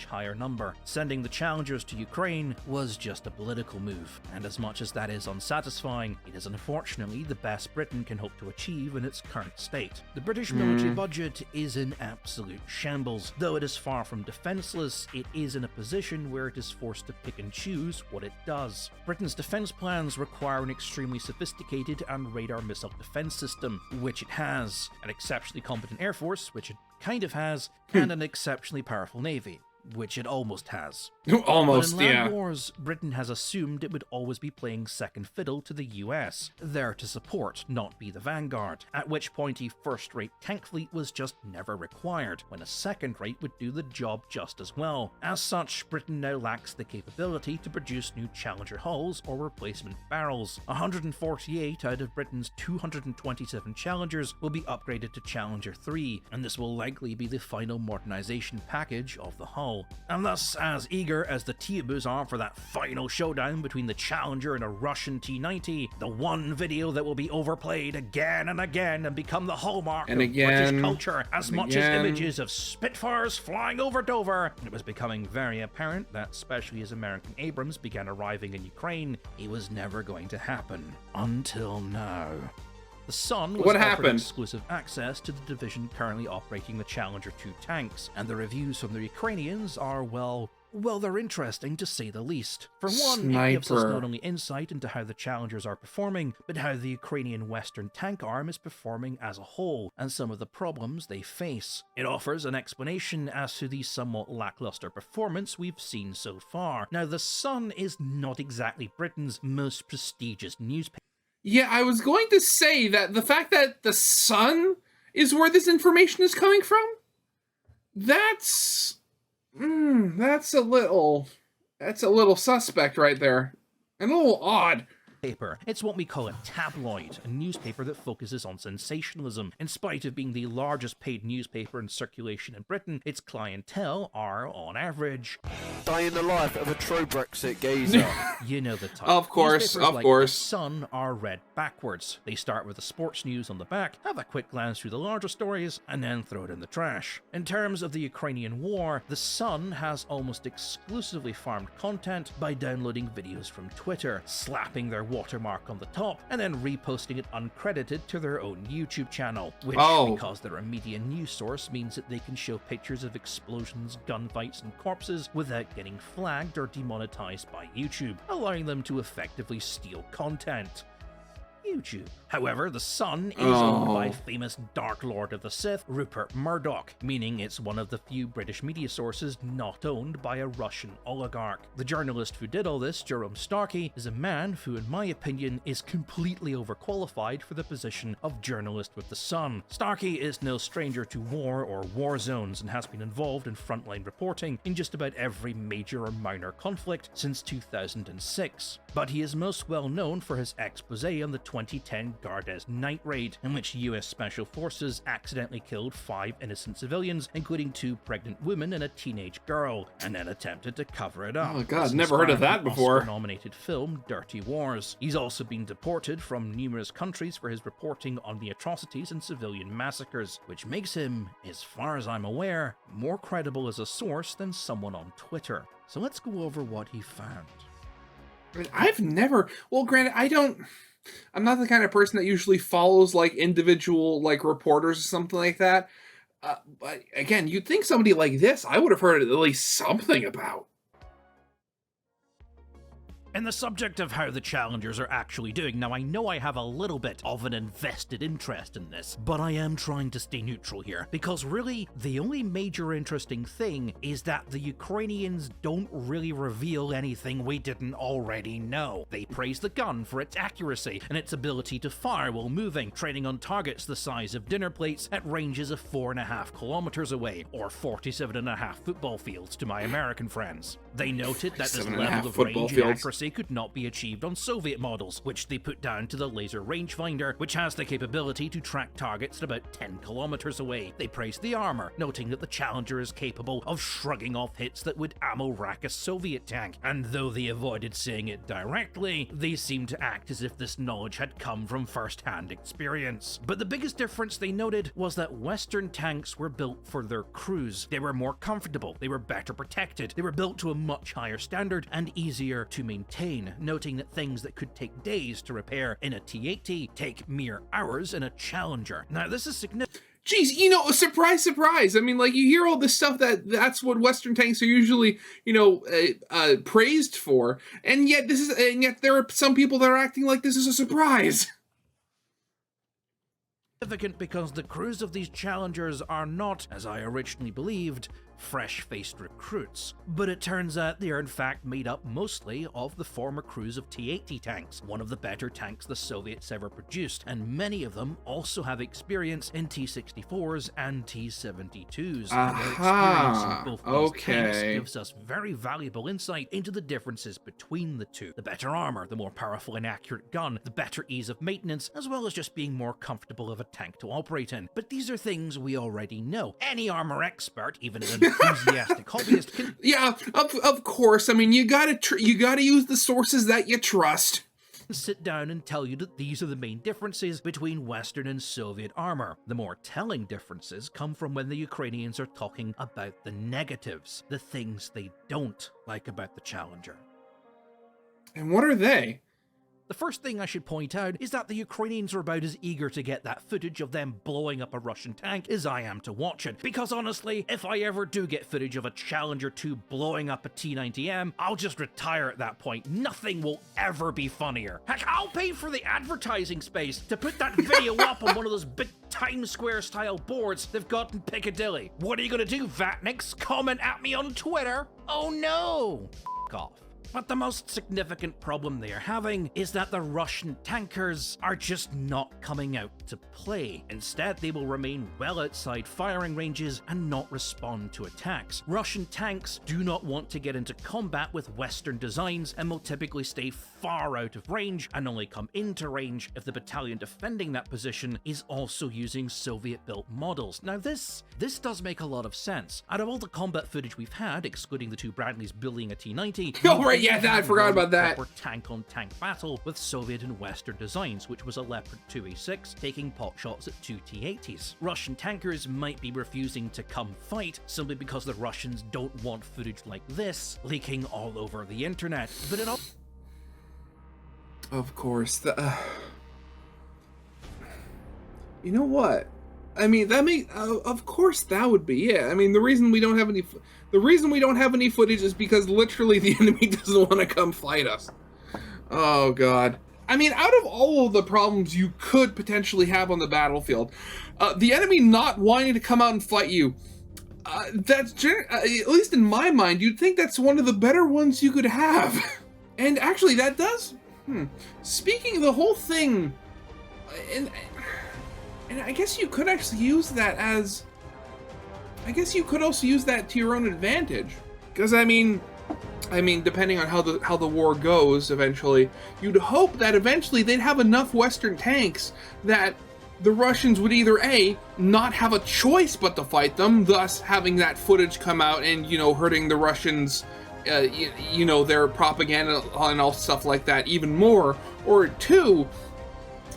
higher number. Sending the Challengers to Ukraine was just a political move, and as much as that is unsatisfying, it is unfortunately the best Britain can hope to achieve in its current state. The British military budget is in absolute shambles. Though it is far from defenseless, it is in a position where it is forced to pick and choose what it does. Britain's defense plans require an extremely sophisticated and radar missile defense system, which it has, an exceptionally competent air force, which it kind of has, and an exceptionally powerful navy, which it almost has. Almost, but in land yeah. wars, Britain has assumed it would always be playing second fiddle to the US, there to support, not be the vanguard, at which point a first-rate tank fleet was just never required, when a second-rate would do the job just as well. As such, Britain now lacks the capability to produce new Challenger hulls or replacement barrels. 148 out of Britain's 227 Challengers will be upgraded to Challenger 3, and this will likely be the final modernization package of the hull. And thus, as eager as the Teeaboos are for that final showdown between the Challenger and a Russian T-90, the one video that will be overplayed again and again and become the hallmark of British culture as much as images of Spitfires flying over Dover, it was becoming very apparent that, especially as American Abrams began arriving in Ukraine, it was never going to happen. Until now. The Sun was offered exclusive access to the division currently operating the Challenger 2 tanks, and the reviews from the Ukrainians are, well, they're interesting to say the least. For one, it gives us not only insight into how the Challengers are performing, but how the Ukrainian Western tank arm is performing as a whole, and some of the problems they face. It offers an explanation as to the somewhat lackluster performance we've seen so far. Now, The Sun is not exactly Britain's most prestigious newspaper. Yeah, I was going to say that the fact that The Sun is where this information is coming from, that's a little suspect right there, and a little odd. It's what we call a tabloid, a newspaper that focuses on sensationalism. In spite of being the largest paid newspaper in circulation in Britain, its clientele are, on average, day in the life of a true Brexit geezer. You know the type. Of course, Newspapers of like course. The Sun are read backwards. They start with the sports news on the back, have a quick glance through the larger stories, and then throw it in the trash. In terms of the Ukrainian war, The Sun has almost exclusively farmed content by downloading videos from Twitter, slapping their watermark on the top, and then reposting it uncredited to their own YouTube channel, which, because they're a media news source, means that they can show pictures of explosions, gunfights, and corpses without getting flagged or demonetized by YouTube, allowing them to effectively steal content. YouTube. However, the Sun is owned by famous Dark Lord of the Sith, Rupert Murdoch, meaning it's one of the few British media sources not owned by a Russian oligarch. The journalist who did all this, Jerome Starkey, is a man who, in my opinion, is completely overqualified for the position of journalist with the Sun. Starkey is no stranger to war or war zones and has been involved in frontline reporting in just about every major or minor conflict since 2006. But he is most well known for his expose on the 2010 Gardes night raid, in which US Special Forces accidentally killed 5 innocent civilians, including 2 pregnant women and a teenage girl, and then attempted to cover it up. Oh god, never heard of that before. Oscar-nominated film Dirty Wars. He's also been deported from numerous countries for his reporting on the atrocities and civilian massacres, which makes him, as far as I'm aware, more credible as a source than someone on Twitter. So let's go over what he found. I've never, well, granted, I'm not the kind of person that usually follows like individual like reporters or something like that. But again, you'd think somebody like this, I would have heard at least something about. And the subject of how the challengers are actually doing. Now, I know I have a little bit of an invested interest in this, but I am trying to stay neutral here, because really, the only major interesting thing is that the Ukrainians don't really reveal anything we didn't already know. They praise the gun for its accuracy and its ability to fire while moving, training on targets the size of dinner plates at ranges of 4.5 kilometers away, or 47.5 football fields to my American friends. They noted that this level of range and accuracy could not be achieved on Soviet models, which they put down to the laser rangefinder, which has the capability to track targets at about 10 kilometers away. They praised the armor, noting that the Challenger is capable of shrugging off hits that would ammo rack a Soviet tank, and though they avoided saying it directly, they seemed to act as if this knowledge had come from first-hand experience. But the biggest difference they noted was that Western tanks were built for their crews. They were more comfortable, they were better protected, they were built to a much higher standard and easier to maintain, noting that things that could take days to repair in a T-80 take mere hours in a Challenger. Now, this is significant. Geez, you know, surprise, surprise. I mean, like, you hear all this stuff that's what Western tanks are usually, you know, praised for, and yet there are some people that are acting like this is a surprise. Significant because the crews of these Challengers are not, as I originally believed, fresh-faced recruits, but it turns out they are in fact made up mostly of the former crews of T-80 tanks, one of the better tanks the Soviets ever produced, and many of them also have experience in T-64s and T-72s. Their experience in both these tanks gives us very valuable insight into the differences between the two. The better armor, the more powerful and accurate gun, the better ease of maintenance, as well as just being more comfortable of a tank to operate in. But these are things we already know. Any armor expert, even an enthusiastic hobbyist, can... Yeah, of course. I mean, you gotta use the sources that you trust. Sit down and tell you that these are the main differences between Western and Soviet armor. The more telling differences come from when the Ukrainians are talking about the negatives, the things they don't like about the Challenger. And what are they? The first thing I should point out is that the Ukrainians are about as eager to get that footage of them blowing up a Russian tank as I am to watch it, because honestly, if I ever do get footage of a Challenger 2 blowing up a T-90M, I'll just retire at that point. Nothing will ever be funnier. Heck, I'll pay for the advertising space to put that video up on one of those big Times Square style boards they've got in Piccadilly. What are you gonna do, Vatniks? Comment at me on Twitter? Oh no! F*** off. But the most significant problem they are having is that the Russian tankers are just not coming out to play. Instead, they will remain well outside firing ranges and not respond to attacks. Russian tanks do not want to get into combat with Western designs and will typically stay far out of range and only come into range if the battalion defending that position is also using Soviet-built models. Now this does make a lot of sense. Out of all the combat footage we've had, excluding the two Bradleys building a T-90, oh right, yeah, I forgot about that. Tank-on-tank battle with Soviet and Western designs, which was a Leopard 2A6 taking pot shots at two T-80s. Russian tankers might be refusing to come fight simply because the Russians don't want footage like this leaking all over the internet, but it all... Of course, you know what? I mean, of course that would be it. I mean, the reason we don't have any footage is because literally the enemy doesn't want to come fight us. Oh God. I mean, out of all of the problems you could potentially have on the battlefield, the enemy not wanting to come out and fight you, at least in my mind, you'd think that's one of the better ones you could have. And actually, that does... Speaking of the whole thing, and I guess you could actually use that as... I guess you could also use that to your own advantage. Because, I mean, depending on how the war goes eventually, you'd hope that eventually they'd have enough Western tanks that the Russians would either A, not have a choice but to fight them, thus having that footage come out and, you know, hurting the Russians, you know, their propaganda and all stuff like that even more, or two,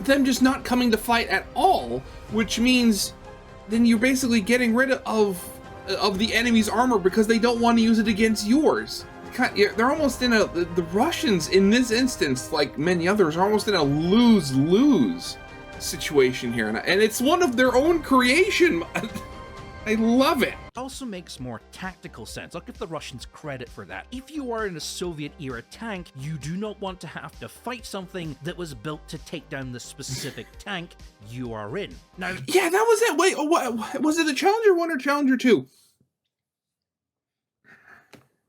them just not coming to fight at all, which means then you're basically getting rid of the enemy's armor because they don't want to use it against yours. They're almost in the Russians in this instance, like many others, are almost in a lose-lose situation here, and it's one of their own creation. I love it. Also makes more tactical sense. I'll give the Russians credit for that. If you are in a Soviet-era tank, you do not want to have to fight something that was built to take down the specific tank you are in. Now, yeah, that was it. Wait, what was it? The Challenger 1 or Challenger 2?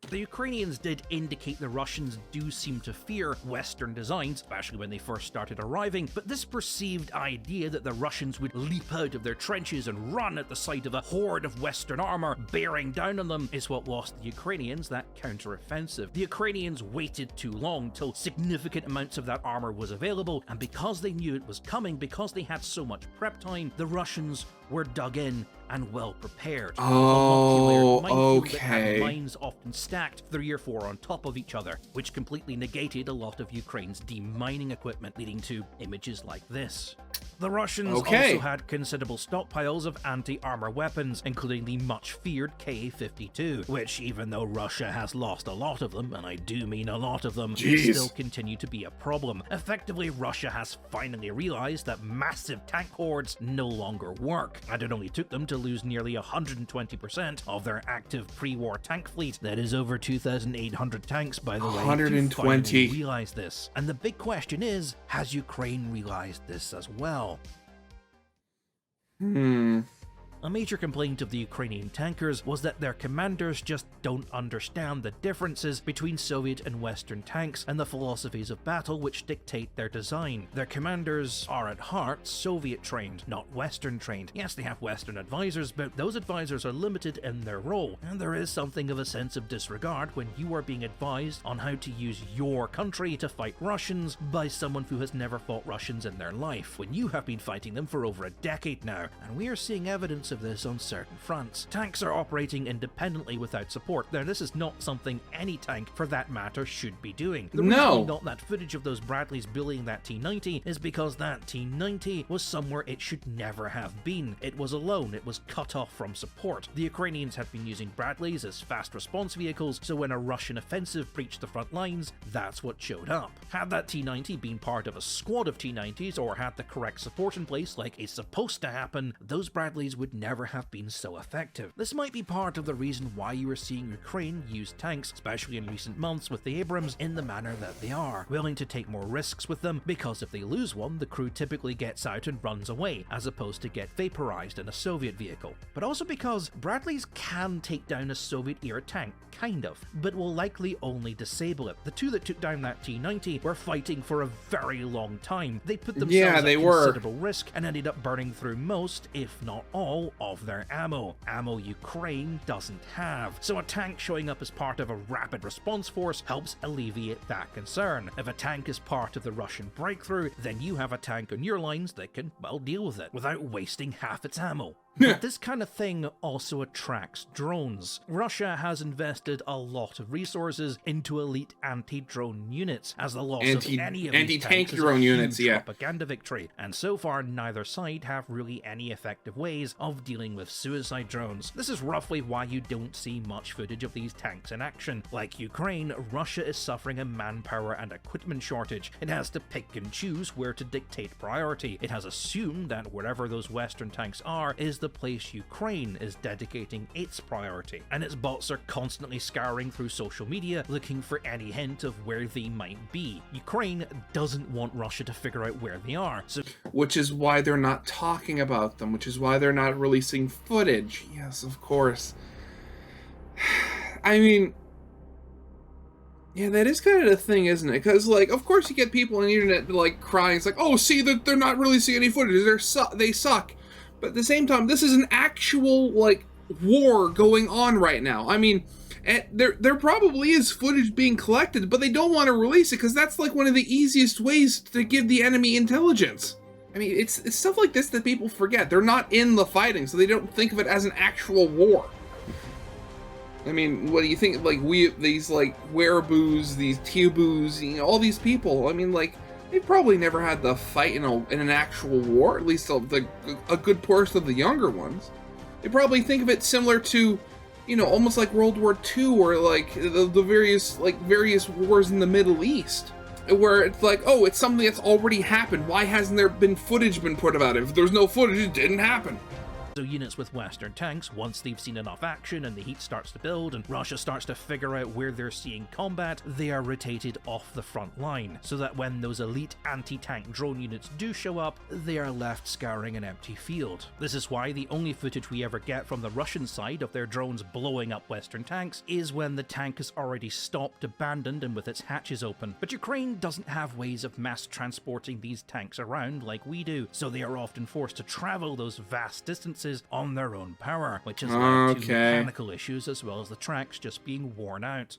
The Ukrainians did indicate the Russians do seem to fear Western designs, especially when they first started arriving, but this perceived idea that the Russians would leap out of their trenches and run at the sight of a horde of Western armor bearing down on them is what lost the Ukrainians that counter-offensive. The Ukrainians waited too long till significant amounts of that armor was available, and because they knew it was coming, because they had so much prep time, the Russians were dug in and well prepared. Oh, okay. Mines often stacked 3 or 4 on top of each other, which completely negated a lot of Ukraine's demining equipment, leading to images like this. The Russians also had considerable stockpiles of anti-armor weapons, including the much-feared Ka-52, which, even though Russia has lost a lot of them, and I do mean a lot of them, still continue to be a problem. Effectively, Russia has finally realized that massive tank hordes no longer work, and it only took them to lose nearly 120% of their active pre-war tank fleet. That is over 2,800 tanks, by the way. 120. To finally realize this. And the big question is, has Ukraine realized this as well? A major complaint of the Ukrainian tankers was that their commanders just don't understand the differences between Soviet and Western tanks and the philosophies of battle which dictate their design. Their commanders are at heart Soviet trained, not Western trained. Yes, they have Western advisors, but those advisors are limited in their role, and there is something of a sense of disregard when you are being advised on how to use your country to fight Russians by someone who has never fought Russians in their life, when you have been fighting them for over a decade now, and we are seeing evidence of this on certain fronts. Tanks are operating independently without support. Now, this is not something any tank, for that matter, should be doing. The reason we got that footage of those Bradleys bullying that T-90 is because that T-90 was somewhere it should never have been. It was alone. It was cut off from support. The Ukrainians had been using Bradleys as fast response vehicles, so when a Russian offensive breached the front lines, that's what showed up. Had that T-90 been part of a squad of T-90s or had the correct support in place like is supposed to happen, those Bradleys would never have been so effective. This might be part of the reason why you are seeing Ukraine use tanks, especially in recent months with the Abrams, in the manner that they are, willing to take more risks with them, because if they lose one, the crew typically gets out and runs away, as opposed to get vaporized in a Soviet vehicle. But also because Bradleys can take down a Soviet-era tank, kind of, but will likely only disable it. The two that took down that T-90 were fighting for a very long time. They put themselves at considerable risk and ended up burning through most, if not all, of their ammo Ukraine doesn't have. So a tank showing up as part of a rapid response force helps alleviate that concern. If a tank is part of the Russian breakthrough, then you have a tank on your lines that can, well, deal with it without wasting half its ammo. But this kind of thing also attracts drones. Russia has invested a lot of resources into elite anti-drone units, as the loss of any of these tanks is a huge propaganda victory, and so far neither side have really any effective ways of dealing with suicide drones. This is roughly why you don't see much footage of these tanks in action. Like Ukraine, Russia is suffering a manpower and equipment shortage. It has to pick and choose where to dictate priority. It has assumed that wherever those Western tanks are is the place Ukraine is dedicating its priority, and its bots are constantly scouring through social media looking for any hint of where they might be. Ukraine doesn't want Russia to figure out where they are, so which is why they're not talking about them, which is why they're not releasing footage. Yes, of course. I mean, yeah, that is kind of the thing, isn't it? Because, like, of course you get people on the internet, like, crying. It's like, oh, see, that they're not releasing any footage. They suck. But at the same time, this is an actual, like, war going on right now. I mean, there probably is footage being collected, but they don't want to release it because that's, like, one of the easiest ways to give the enemy intelligence. I mean, it's stuff like this that people forget. They're not in the fighting, so they don't think of it as an actual war. I mean, what do you think, like, these, like, wereaboos, these teaboos, you know, all these people, I mean, like, they probably never had to fight in an actual war, at least a good portion of the younger ones. They probably think of it similar to, you know, almost like World War II, or, like, the various wars in the Middle East, where it's like, oh, it's something that's already happened. Why hasn't there been footage been put about it? If there's no footage, it didn't happen. So units with Western tanks, once they've seen enough action and the heat starts to build and Russia starts to figure out where they're seeing combat, they are rotated off the front line, so that when those elite anti-tank drone units do show up, they are left scouring an empty field. This is why the only footage we ever get from the Russian side of their drones blowing up Western tanks is when the tank is already stopped, abandoned, and with its hatches open. But Ukraine doesn't have ways of mass transporting these tanks around like we do, so they are often forced to travel those vast distances on their own power, which has led to mechanical issues as well as the tracks just being worn out.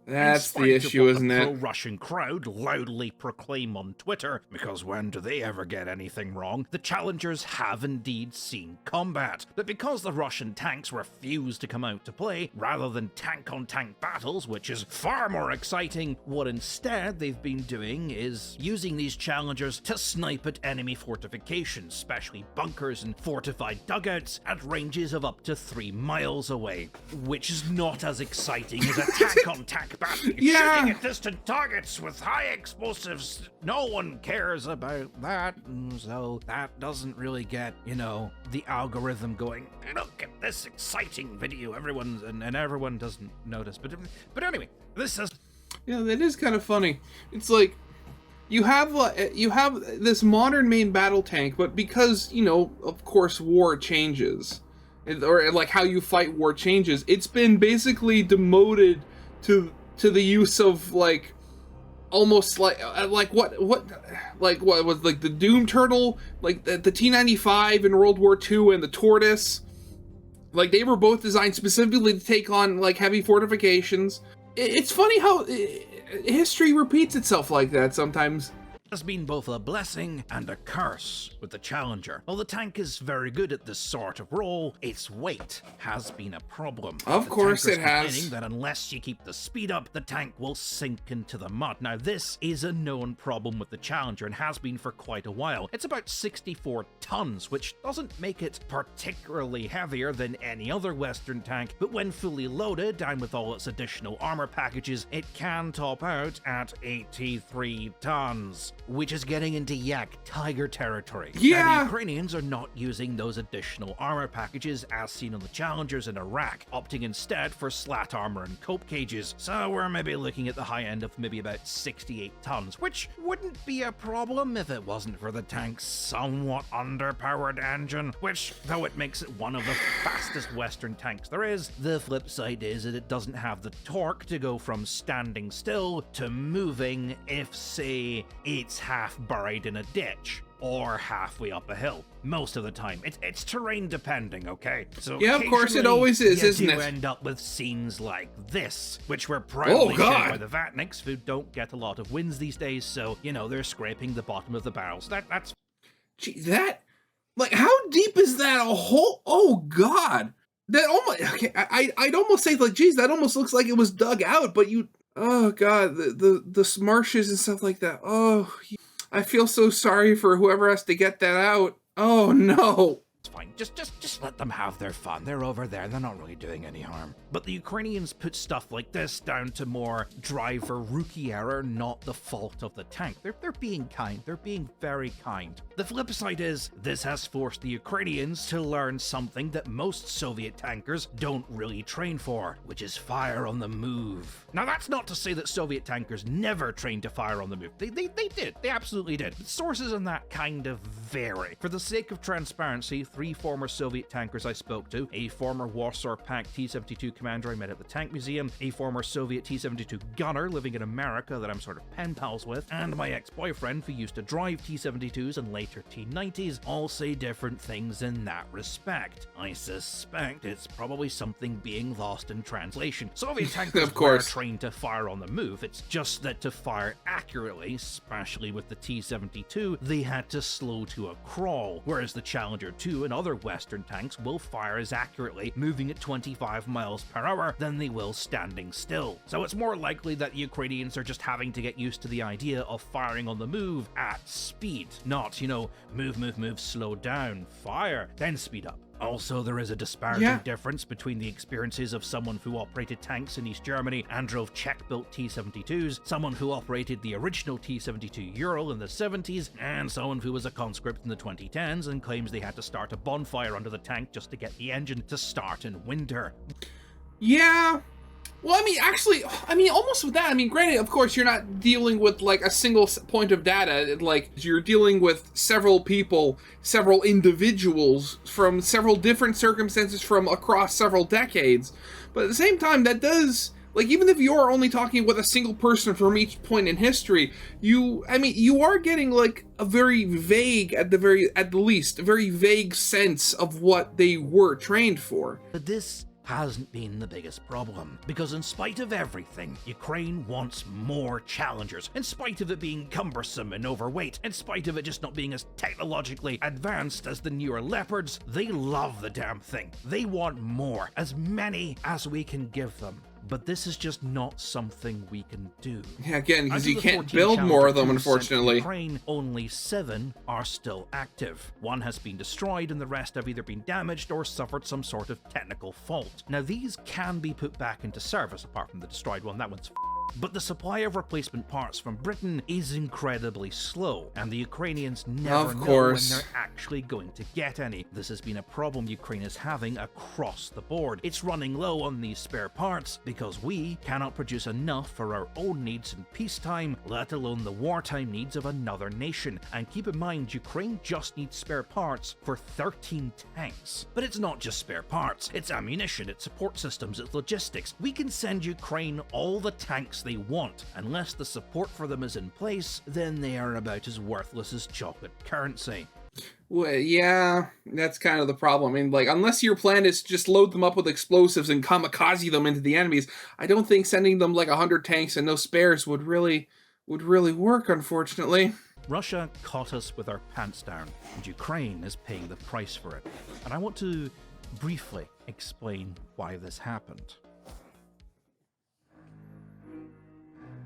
That's the issue, isn't it? The pro-Russian crowd loudly proclaim on Twitter, because when do they ever get anything wrong? The challengers have indeed seen combat, but because the Russian tanks refuse to come out to play, rather than tank-on-tank battles, which is far more exciting, what instead they've been doing is using these challengers to snipe at enemy fortifications, especially bunkers and fortified dugouts, at ranges of up to 3 miles away, which is not as exciting as a tank-on-tank battle. Yeah. Shooting at distant targets with high explosives. No one cares about that, so that doesn't really get, you know, the algorithm going, look at this exciting video, everyone doesn't notice. But anyway, this is... Yeah, that is kind of funny. It's like, you have this modern main battle tank, but because, you know, of course war changes, or like how you fight war changes, it's been basically demoted to the use of, like, almost like what was, like, the Doom Turtle, like the T-95 in World War II, and the Tortoise. Like, they were both designed specifically to take on, like, heavy fortifications. It's funny how history repeats itself like that sometimes. Has been both a blessing and a curse with the Challenger. While the tank is very good at this sort of role, its weight has been a problem. Of course it has. That unless you keep the speed up, the tank will sink into the mud. Now this is a known problem with the Challenger and has been for quite a while. It's about 64 tons, which doesn't make it particularly heavier than any other Western tank, but when fully loaded and with all its additional armor packages, it can top out at 83 tons. Which is getting into yak tiger territory. Yeah! Now, the Ukrainians are not using those additional armor packages as seen on the Challengers in Iraq, opting instead for slat armor and cope cages. So we're maybe looking at the high end of maybe about 68 tons, which wouldn't be a problem if it wasn't for the tank's somewhat underpowered engine, which, though it makes it one of the fastest Western tanks there is, the flip side is that it doesn't have the torque to go from standing still to moving if, say, it's half buried in a ditch or halfway up a hill. Most of the time, it's terrain depending, okay? So yeah, of course it always is, isn't it? You end up with scenes like this, which were proudly shared by the Vatniks, who don't get a lot of wins these days, so, you know, they're scraping the bottom of the barrels. That's... Gee, that... Like, how deep is that a hole? Oh, God. That almost... Okay, I'd almost say, like, geez, that almost looks like it was dug out, but you... Oh, God, the marshes and stuff like that. Oh, I feel so sorry for whoever has to get that out. Oh, no. It's fine. Just let them have their fun. They're over there. They're not really doing any harm. But the Ukrainians put stuff like this down to more driver rookie error, not the fault of the tank. They're being kind. They're being very kind. The flip side is, this has forced the Ukrainians to learn something that most Soviet tankers don't really train for, which is fire on the move. Now, that's not to say that Soviet tankers never trained to fire on the move. They did. They absolutely did. But sources on that kind of vary. For the sake of transparency, 3 former Soviet tankers I spoke to, a former Warsaw Pact T-72 commander I met at the Tank Museum, a former Soviet T-72 gunner living in America that I'm sort of pen pals with, and my ex-boyfriend who used to drive T-72s and later T-90s, all say different things in that respect. I suspect it's probably something being lost in translation. Soviet tankers Of course. were trained to fire on the move. It's just that to fire accurately, especially with the T-72, they had to slow to a crawl, whereas the Challenger 2 and other Western tanks will fire as accurately, moving at 25 miles per hour, than they will standing still. So it's more likely that Ukrainians are just having to get used to the idea of firing on the move at speed, not, move, slow down, fire, then speed up. Also, there is a disparaging difference between the experiences of someone who operated tanks in East Germany and drove Czech-built T-72s, someone who operated the original T-72 Ural in the 70s, and someone who was a conscript in the 2010s and claims they had to start a bonfire under the tank just to get the engine to start in winter. Yeah. Well, almost with that, granted, of course, you're not dealing with, like, a single point of data. Like, you're dealing with several people, several individuals from several different circumstances from across several decades. But at the same time, that does, like, even if you're only talking with a single person from each point in history, you are getting, like, a very vague, at the least, a very vague sense of what they were trained for. But this hasn't been the biggest problem, because in spite of everything, Ukraine wants more Challengers. In spite of it being cumbersome and overweight, in spite of it just not being as technologically advanced as the newer Leopards, they love the damn thing. They want more, as many as we can give them. But this is just not something we can do. Yeah, again, because you can't build more of them, unfortunately. Ukraine, only 7 are still active. 1 has been destroyed and the rest have either been damaged or suffered some sort of technical fault. Now, these can be put back into service, apart from the destroyed one. That one's but the supply of replacement parts from Britain is incredibly slow, and the Ukrainians never know when they're actually going to get any. This has been a problem Ukraine is having across the board. It's running low on these spare parts because we cannot produce enough for our own needs in peacetime, let alone the wartime needs of another nation. And keep in mind, Ukraine just needs spare parts for 13 tanks. But it's not just spare parts, it's ammunition, it's support systems, it's logistics. We can send Ukraine all the tanks they want. Unless the support for them is in place, then they are about as worthless as chocolate currency. Well, yeah, that's kind of the problem. Unless your plan is to just load them up with explosives and kamikaze them into the enemies, I don't think sending them like 100 tanks and no spares would really work, unfortunately. Russia caught us with our pants down, and Ukraine is paying the price for it. And I want to briefly explain why this happened.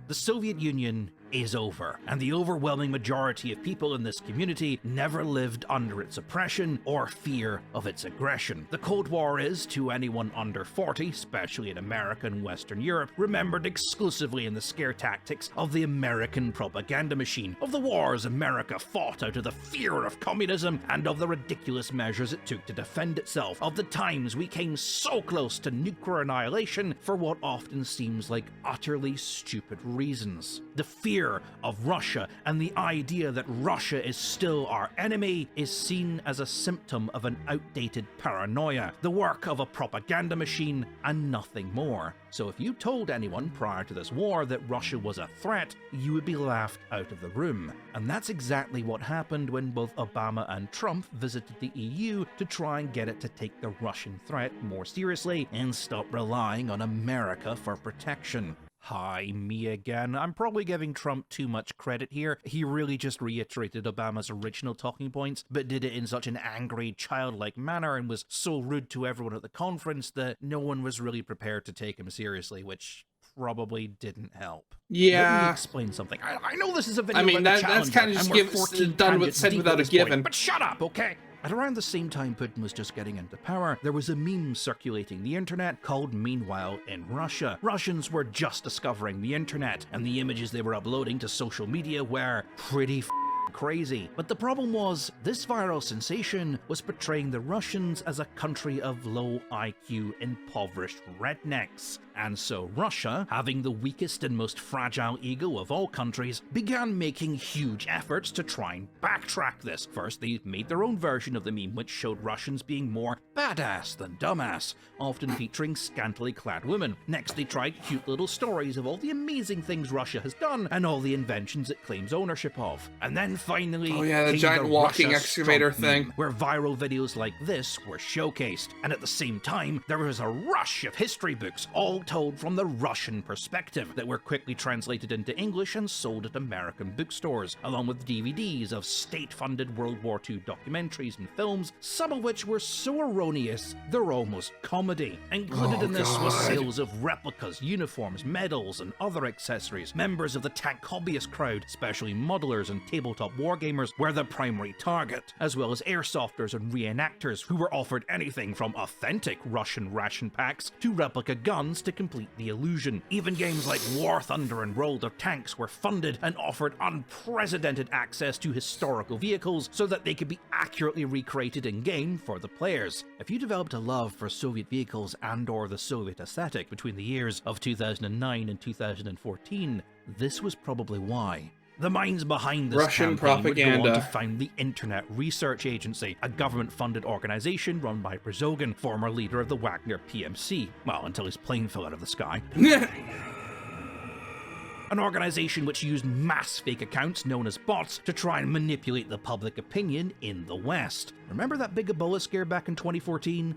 The Soviet Union is over, and the overwhelming majority of people in this community never lived under its oppression or fear of its aggression. The Cold War is, to anyone under 40, especially in America and Western Europe, remembered exclusively in the scare tactics of the American propaganda machine, of the wars America fought out of the fear of communism and of the ridiculous measures it took to defend itself, of the times we came so close to nuclear annihilation for what often seems like utterly stupid reasons. The fear of Russia and the idea that Russia is still our enemy is seen as a symptom of an outdated paranoia, the work of a propaganda machine and nothing more. So if you told anyone prior to this war that Russia was a threat, you would be laughed out of the room. And that's exactly what happened when both Obama and Trump visited the EU to try and get it to take the Russian threat more seriously and stop relying on America for protection. Hi, me again. I'm probably giving Trump too much credit here. He really just reiterated Obama's original talking points, but did it in such an angry, childlike manner and was so rude to everyone at the conference that no one was really prepared to take him seriously, which probably didn't help. Yeah. Let me explain something. I know this is a video about the that's kind of just said without a given. But shut up, okay? At around the same time Putin was just getting into power, there was a meme circulating the internet called Meanwhile in Russia. Russians were just discovering the internet, and the images they were uploading to social media were pretty crazy. But the problem was, this viral sensation was portraying the Russians as a country of low IQ, impoverished rednecks. And so Russia, having the weakest and most fragile ego of all countries, began making huge efforts to try and backtrack this. First, they made their own version of the meme, which showed Russians being more badass than dumbass, often featuring scantily clad women. Next, they tried cute little stories of all the amazing things Russia has done and all the inventions it claims ownership of. And then finally, Oh yeah, the came giant the walking Russia excavator Strump meme, thing. where viral videos like this were showcased. And at the same time, there was a rush of history books, all told from the Russian perspective, that were quickly translated into English and sold at American bookstores, along with DVDs of state-funded World War II documentaries and films, some of which were so erroneous they're almost comedy. Included in this was sales of replicas, uniforms, medals, and other accessories. Members of the tank hobbyist crowd, especially modelers and tabletop wargamers, were the primary target, as well as airsofters and reenactors, who were offered anything from authentic Russian ration packs to replica guns to complete the illusion. Even games like War Thunder and World of Tanks were funded and offered unprecedented access to historical vehicles so that they could be accurately recreated in-game for the players. If you developed a love for Soviet vehicles and/or the Soviet aesthetic between the years of 2009 and 2014, this was probably why. The minds behind this Russian campaign propaganda. would go on to found the Internet Research Agency, a government-funded organization run by Brzogan, former leader of the Wagner PMC. Well, until his plane fell out of the sky. An organization which used mass fake accounts known as bots to try and manipulate the public opinion in the West. Remember that big Ebola scare back in 2014?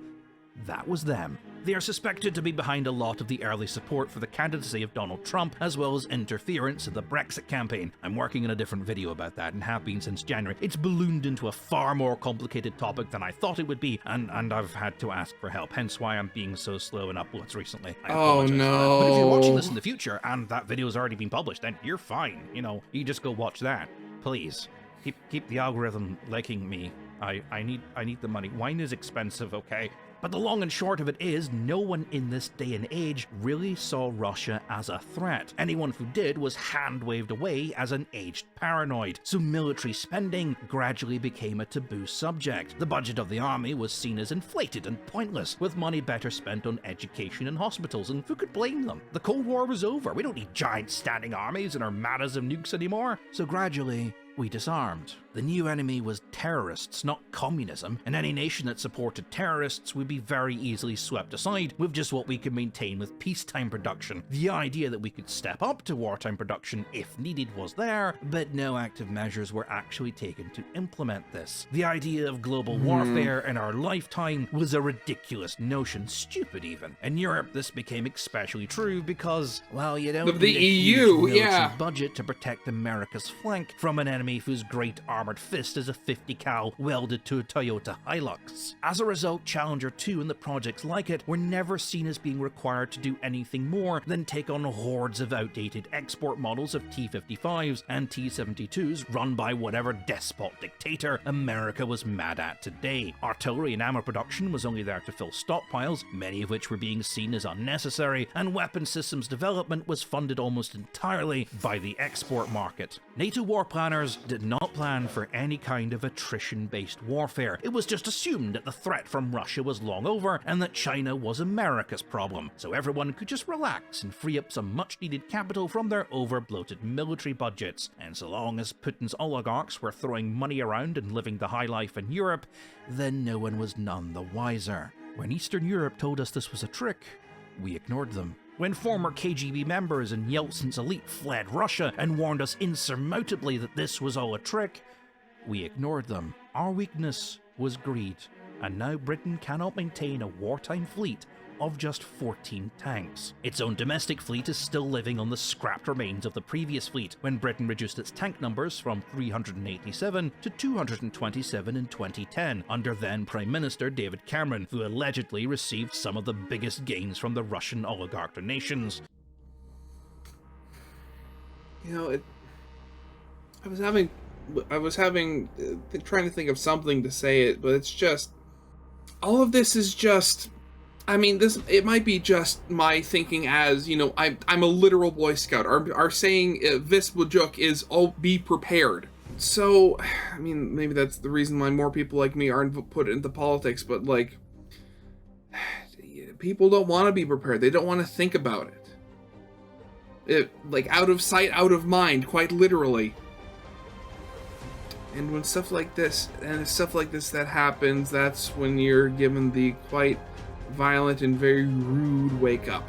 That was them. They are suspected to be behind a lot of the early support for the candidacy of Donald Trump, as well as interference in the Brexit campaign. I'm working on a different video about that and have been since January. It's ballooned into a far more complicated topic than I thought it would be, and I've had to ask for help, hence why I'm being so slow in uploads recently. I Oh, apologize for that. no. But if you're watching this in the future, and that video's already been published, then you're fine. You know, you just go watch that. Please. Keep the algorithm liking me. I need the money. Wine is expensive, okay? But the long and short of it is, no one in this day and age really saw Russia as a threat. Anyone who did was hand-waved away as an aged paranoid. So military spending gradually became a taboo subject. The budget of the army was seen as inflated and pointless, with money better spent on education and hospitals, and who could blame them? The Cold War was over. We don't need giant standing armies and armadas of nukes anymore. So gradually, we disarmed. The new enemy was terrorists, not communism, and any nation that supported terrorists would be very easily swept aside with just what we could maintain with peacetime production. The idea that we could step up to wartime production if needed was there, but no active measures were actually taken to implement this. The idea of global warfare in our lifetime was a ridiculous notion, stupid even. In Europe, this became especially true because, well, you don't Of the need a EU, huge military yeah. budget to protect America's flank from an enemy whose great armored fist is a 50 cal welded to a Toyota Hilux. As a result, Challenger 2 and the projects like it were never seen as being required to do anything more than take on hordes of outdated export models of T-55s and T-72s run by whatever despot dictator America was mad at today. Artillery and ammo production was only there to fill stockpiles, many of which were being seen as unnecessary, and weapon systems development was funded almost entirely by the export market. NATO war planners did not plan for any kind of attrition-based warfare. It was just assumed that the threat from Russia was long over and that China was America's problem, so everyone could just relax and free up some much-needed capital from their over-bloated military budgets. And so long as Putin's oligarchs were throwing money around and living the high life in Europe, then no one was none the wiser. When Eastern Europe told us this was a trick, we ignored them. When former KGB members and Yeltsin's elite fled Russia and warned us insurmountably that this was all a trick, we ignored them. Our weakness was greed, and now Britain cannot maintain a wartime fleet of just 14 tanks. Its own domestic fleet is still living on the scrapped remains of the previous fleet, when Britain reduced its tank numbers from 387 to 227 in 2010, under then Prime Minister David Cameron, who allegedly received some of the biggest gains from the Russian oligarch donations. You know, I was having I was having trying to think of something to say it, but it's just all of this is just. I mean, it might be just my thinking as, you know, I'm a literal Boy Scout. Our saying, Visbujuk, is, oh, be prepared. So, I mean, maybe that's the reason why more people like me aren't put into politics, but, like, people don't want to be prepared. They don't want to think about it. Like, out of sight, out of mind, quite literally. And when stuff like this, that happens, that's when you're given the quite violent and very rude wake up.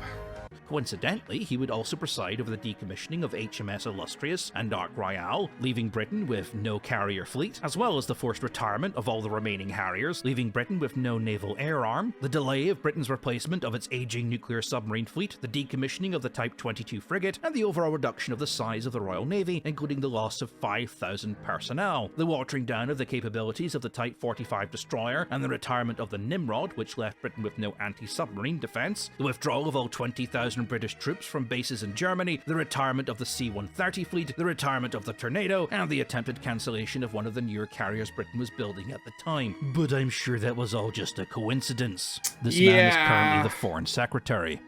Coincidentally, he would also preside over the decommissioning of HMS Illustrious and Ark Royale, leaving Britain with no carrier fleet, as well as the forced retirement of all the remaining Harriers, leaving Britain with no naval air arm, the delay of Britain's replacement of its aging nuclear submarine fleet, the decommissioning of the Type 22 frigate, and the overall reduction of the size of the Royal Navy, including the loss of 5,000 personnel, the watering down of the capabilities of the Type 45 destroyer, and the retirement of the Nimrod, which left Britain with no anti-submarine defence, the withdrawal of all 20,000 British troops from bases in Germany, the retirement of the C-130 fleet, the retirement of the Tornado, and the attempted cancellation of one of the newer carriers Britain was building at the time. But I'm sure that was all just a coincidence. This man is currently the Foreign Secretary.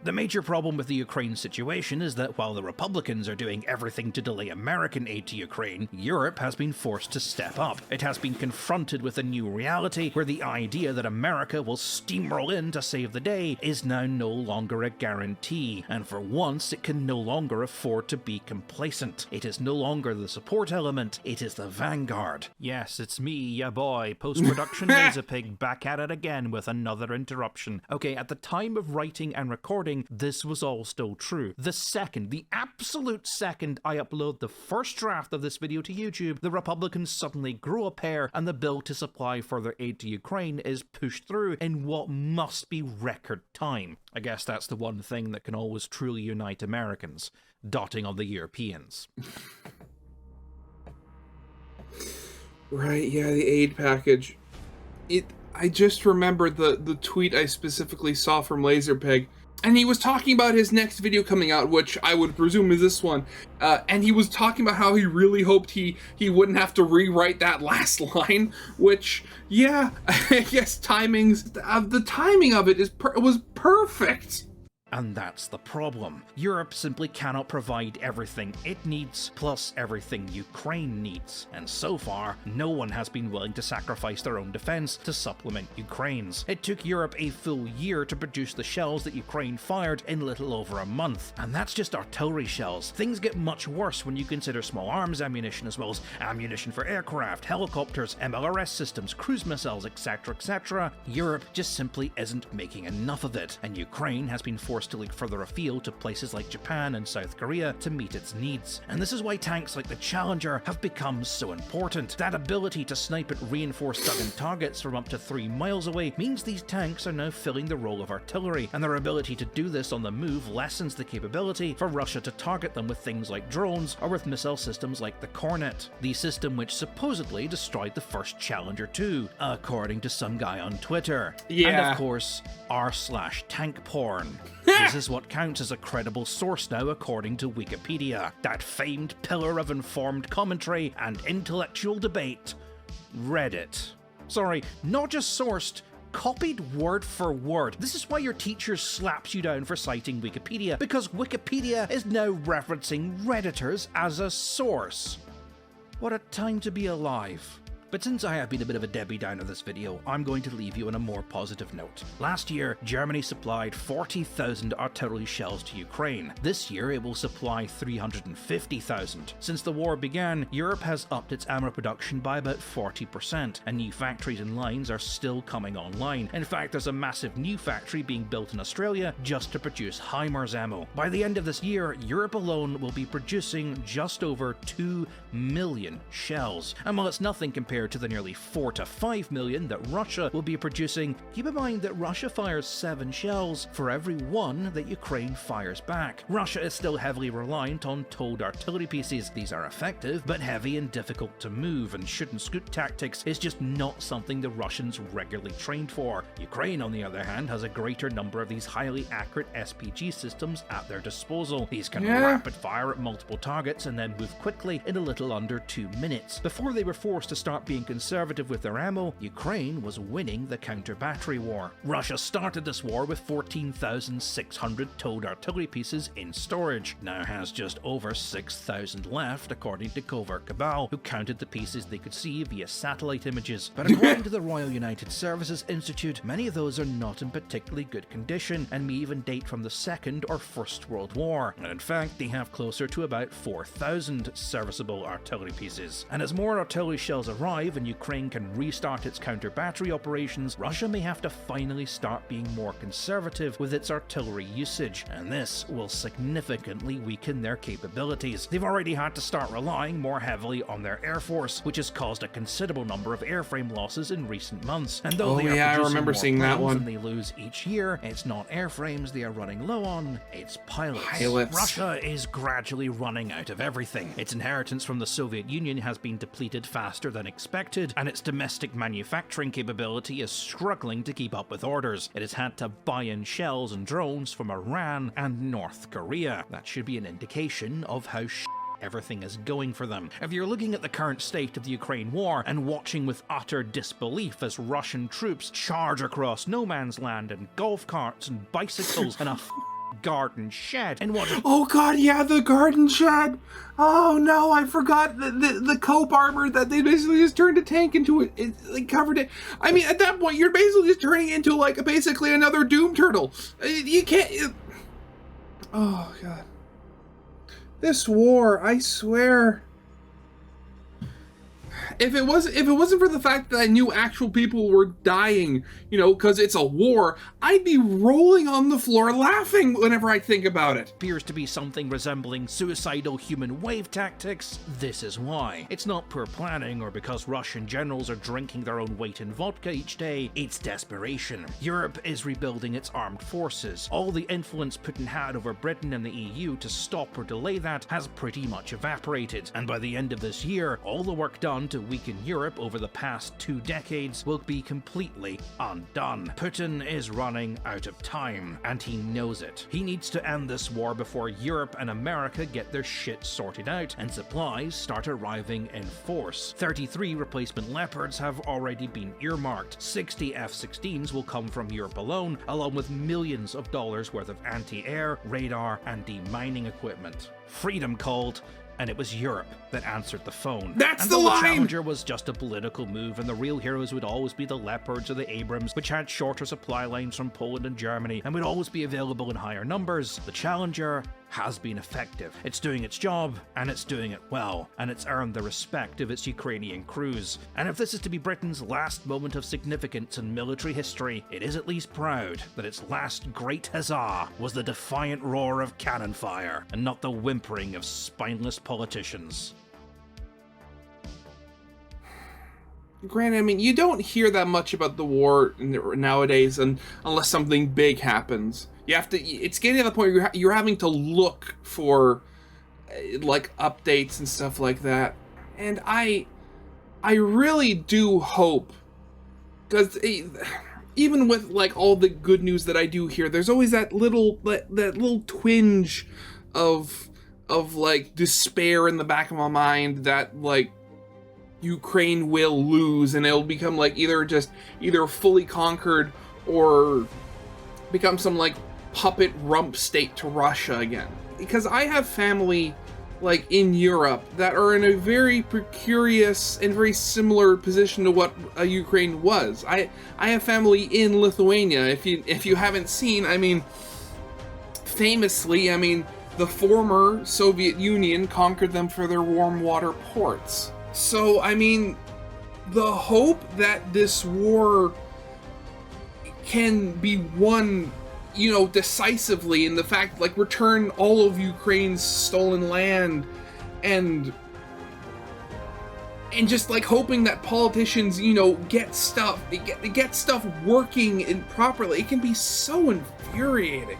The major problem with the Ukraine situation is that while the Republicans are doing everything to delay American aid to Ukraine, Europe has been forced to step up. It has been confronted with a new reality where the idea that America will steamroll in to save the day is now no longer a guarantee, and for once it can no longer afford to be complacent. It is no longer the support element, it is the vanguard. Yes, it's me, ya boy, post-production LazerPig, back at it again with another interruption. Okay, at the time of writing and recording, this was all still true. The absolute second I upload the first draft of this video to YouTube, the Republicans suddenly grow a pair and the bill to supply further aid to Ukraine is pushed through in what must be record time. I guess that's the one thing that can always truly unite Americans, dotting on the Europeans. Right, yeah, the aid package. I just remembered the tweet I specifically saw from LazerPig. And he was talking about his next video coming out, which I would presume is this one. And he was talking about how he really hoped he wouldn't have to rewrite that last line, which, yeah, I guess the timing of it was perfect. And that's the problem. Europe simply cannot provide everything it needs, plus everything Ukraine needs. And so far, no one has been willing to sacrifice their own defense to supplement Ukraine's. It took Europe a full year to produce the shells that Ukraine fired in little over a month. And that's just artillery shells. Things get much worse when you consider small arms ammunition, as well as ammunition for aircraft, helicopters, MLRS systems, cruise missiles, etc., etc. Europe just simply isn't making enough of it, and Ukraine has been forced to look further afield to places like Japan and South Korea to meet its needs. And this is why tanks like the Challenger have become so important. That ability to snipe at reinforced dug-in targets from up to 3 miles away means these tanks are now filling the role of artillery, and their ability to do this on the move lessens the capability for Russia to target them with things like drones or with missile systems like the Kornet, the system which supposedly destroyed the first Challenger 2, according to some guy on Twitter. Yeah. And of course, r/tank porn. This is what counts as a credible source now according to Wikipedia, that famed pillar of informed commentary and intellectual debate, Reddit. Sorry, not just sourced, copied word for word. This is why your teacher slaps you down for citing Wikipedia, because Wikipedia is now referencing Redditors as a source. What a time to be alive. But since I have been a bit of a Debbie Downer this video, I'm going to leave you on a more positive note. Last year, Germany supplied 40,000 artillery shells to Ukraine. This year, it will supply 350,000. Since the war began, Europe has upped its ammo production by about 40%, and new factories and lines are still coming online. In fact, there's a massive new factory being built in Australia just to produce HIMARS ammo. By the end of this year, Europe alone will be producing just over 2 million shells. And while it's nothing compared compared to the nearly 4 to 5 million that Russia will be producing. Keep in mind that Russia fires 7 shells for every 1 that Ukraine fires back. Russia is still heavily reliant on towed artillery pieces. These are effective, but heavy and difficult to move, and shoot and scoot tactics is just not something the Russians regularly trained for. Ukraine, on the other hand, has a greater number of these highly accurate SPG systems at their disposal. These can rapid fire at multiple targets and then move quickly in a little under 2 minutes. Before they were forced to start being conservative with their ammo, Ukraine was winning the counter-battery war. Russia started this war with 14,600 towed artillery pieces in storage, now has just over 6,000 left according to Covert Cabal, who counted the pieces they could see via satellite images. But according to the Royal United Services Institute, many of those are not in particularly good condition and may even date from the Second or First World War. And in fact, they have closer to about 4,000 serviceable artillery pieces. And as more artillery shells arrive and Ukraine can restart its counter-battery operations, Russia may have to finally start being more conservative with its artillery usage, and this will significantly weaken their capabilities. They've already had to start relying more heavily on their air force, which has caused a considerable number of airframe losses in recent months. And though they are producing more planes than they lose each year, it's not airframes they are running low on, it's pilots. Russia is gradually running out of everything. Its inheritance from the Soviet Union has been depleted faster than expected, and its domestic manufacturing capability is struggling to keep up with orders. It has had to buy in shells and drones from Iran and North Korea. That should be an indication of how everything is going for them. If you're looking at the current state of the Ukraine war and watching with utter disbelief as Russian troops charge across no man's land in golf carts and bicycles and a garden shed and what— oh god, yeah, the garden shed. Oh no, I forgot the cope armor that they basically just turned a tank into it, like covered it. I mean, at that point, you're basically just turning it into like basically another Doom Turtle. You can't. Oh god, this war, I swear. If it wasn't for the fact that I knew actual people were dying, you know, because it's a war, I'd be rolling on the floor laughing whenever I think about it. Appears to be something resembling suicidal human wave tactics. This is why. It's not poor planning or because Russian generals are drinking their own weight in vodka each day. It's desperation. Europe is rebuilding its armed forces. All the influence Putin had over Britain and the EU to stop or delay that has pretty much evaporated. And by the end of this year, all the work done to weaken Europe over the past 2 decades will be completely undone. Putin is running out of time, and he knows it. He needs to end this war before Europe and America get their shit sorted out and supplies start arriving in force. 33 replacement Leopards have already been earmarked. 60 F-16s will come from Europe alone, along with millions of dollars worth of anti-air, radar, and demining equipment. Freedom called, and it was Europe that answered the phone. That's the line! The Challenger was just a political move, and the real heroes would always be the Leopards or the Abrams, which had shorter supply lines from Poland and Germany, and would always be available in higher numbers. The Challenger has been effective. It's doing its job, and it's doing it well, and it's earned the respect of its Ukrainian crews. And if this is to be Britain's last moment of significance in military history, it is at least proud that its last great huzzah was the defiant roar of cannon fire, and not the whimpering of spineless politicians. Granted, I mean, you don't hear that much about the war nowadays unless something big happens. You have to, it's getting to the point where you're having to look for like updates and stuff like that. And I really do hope, because even with like all the good news that I do hear, there's always that little twinge of like despair in the back of my mind that like Ukraine will lose and it'll become like either fully conquered or become some like puppet rump state to Russia again. Because I have family like in Europe that are in a very precarious and very similar position to what Ukraine was. I have family in Lithuania. If you haven't seen, I mean, famously, I mean, the former Soviet Union conquered them for their warm water ports. So, I mean, the hope that this war can be won, you know, decisively, in the fact, like, return all of Ukraine's stolen land and and just like hoping that politicians, you know, get stuff working properly. It can be so infuriating.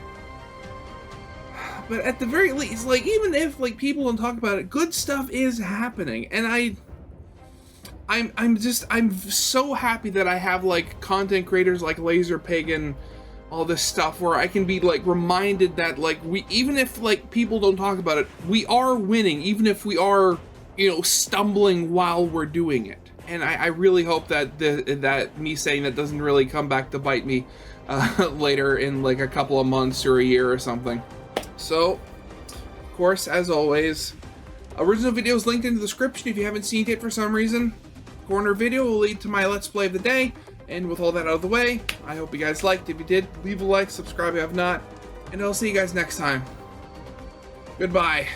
But at the very least, like, even if like people don't talk about it, good stuff is happening, and I'm so happy that I have like content creators like LazerPig and all this stuff where I can be like reminded that like even if like people don't talk about it, we are winning, even if we are, you know, stumbling while we're doing it. And I really hope that that me saying that doesn't really come back to bite me later in like a couple of months or a year or something. So, of course, as always, original video is linked in the description if you haven't seen it for some reason. Corner video will lead to my Let's Play of the day. And with all that out of the way, I hope you guys liked. If you did, leave a like, subscribe if you have not, and I'll see you guys next time. Goodbye.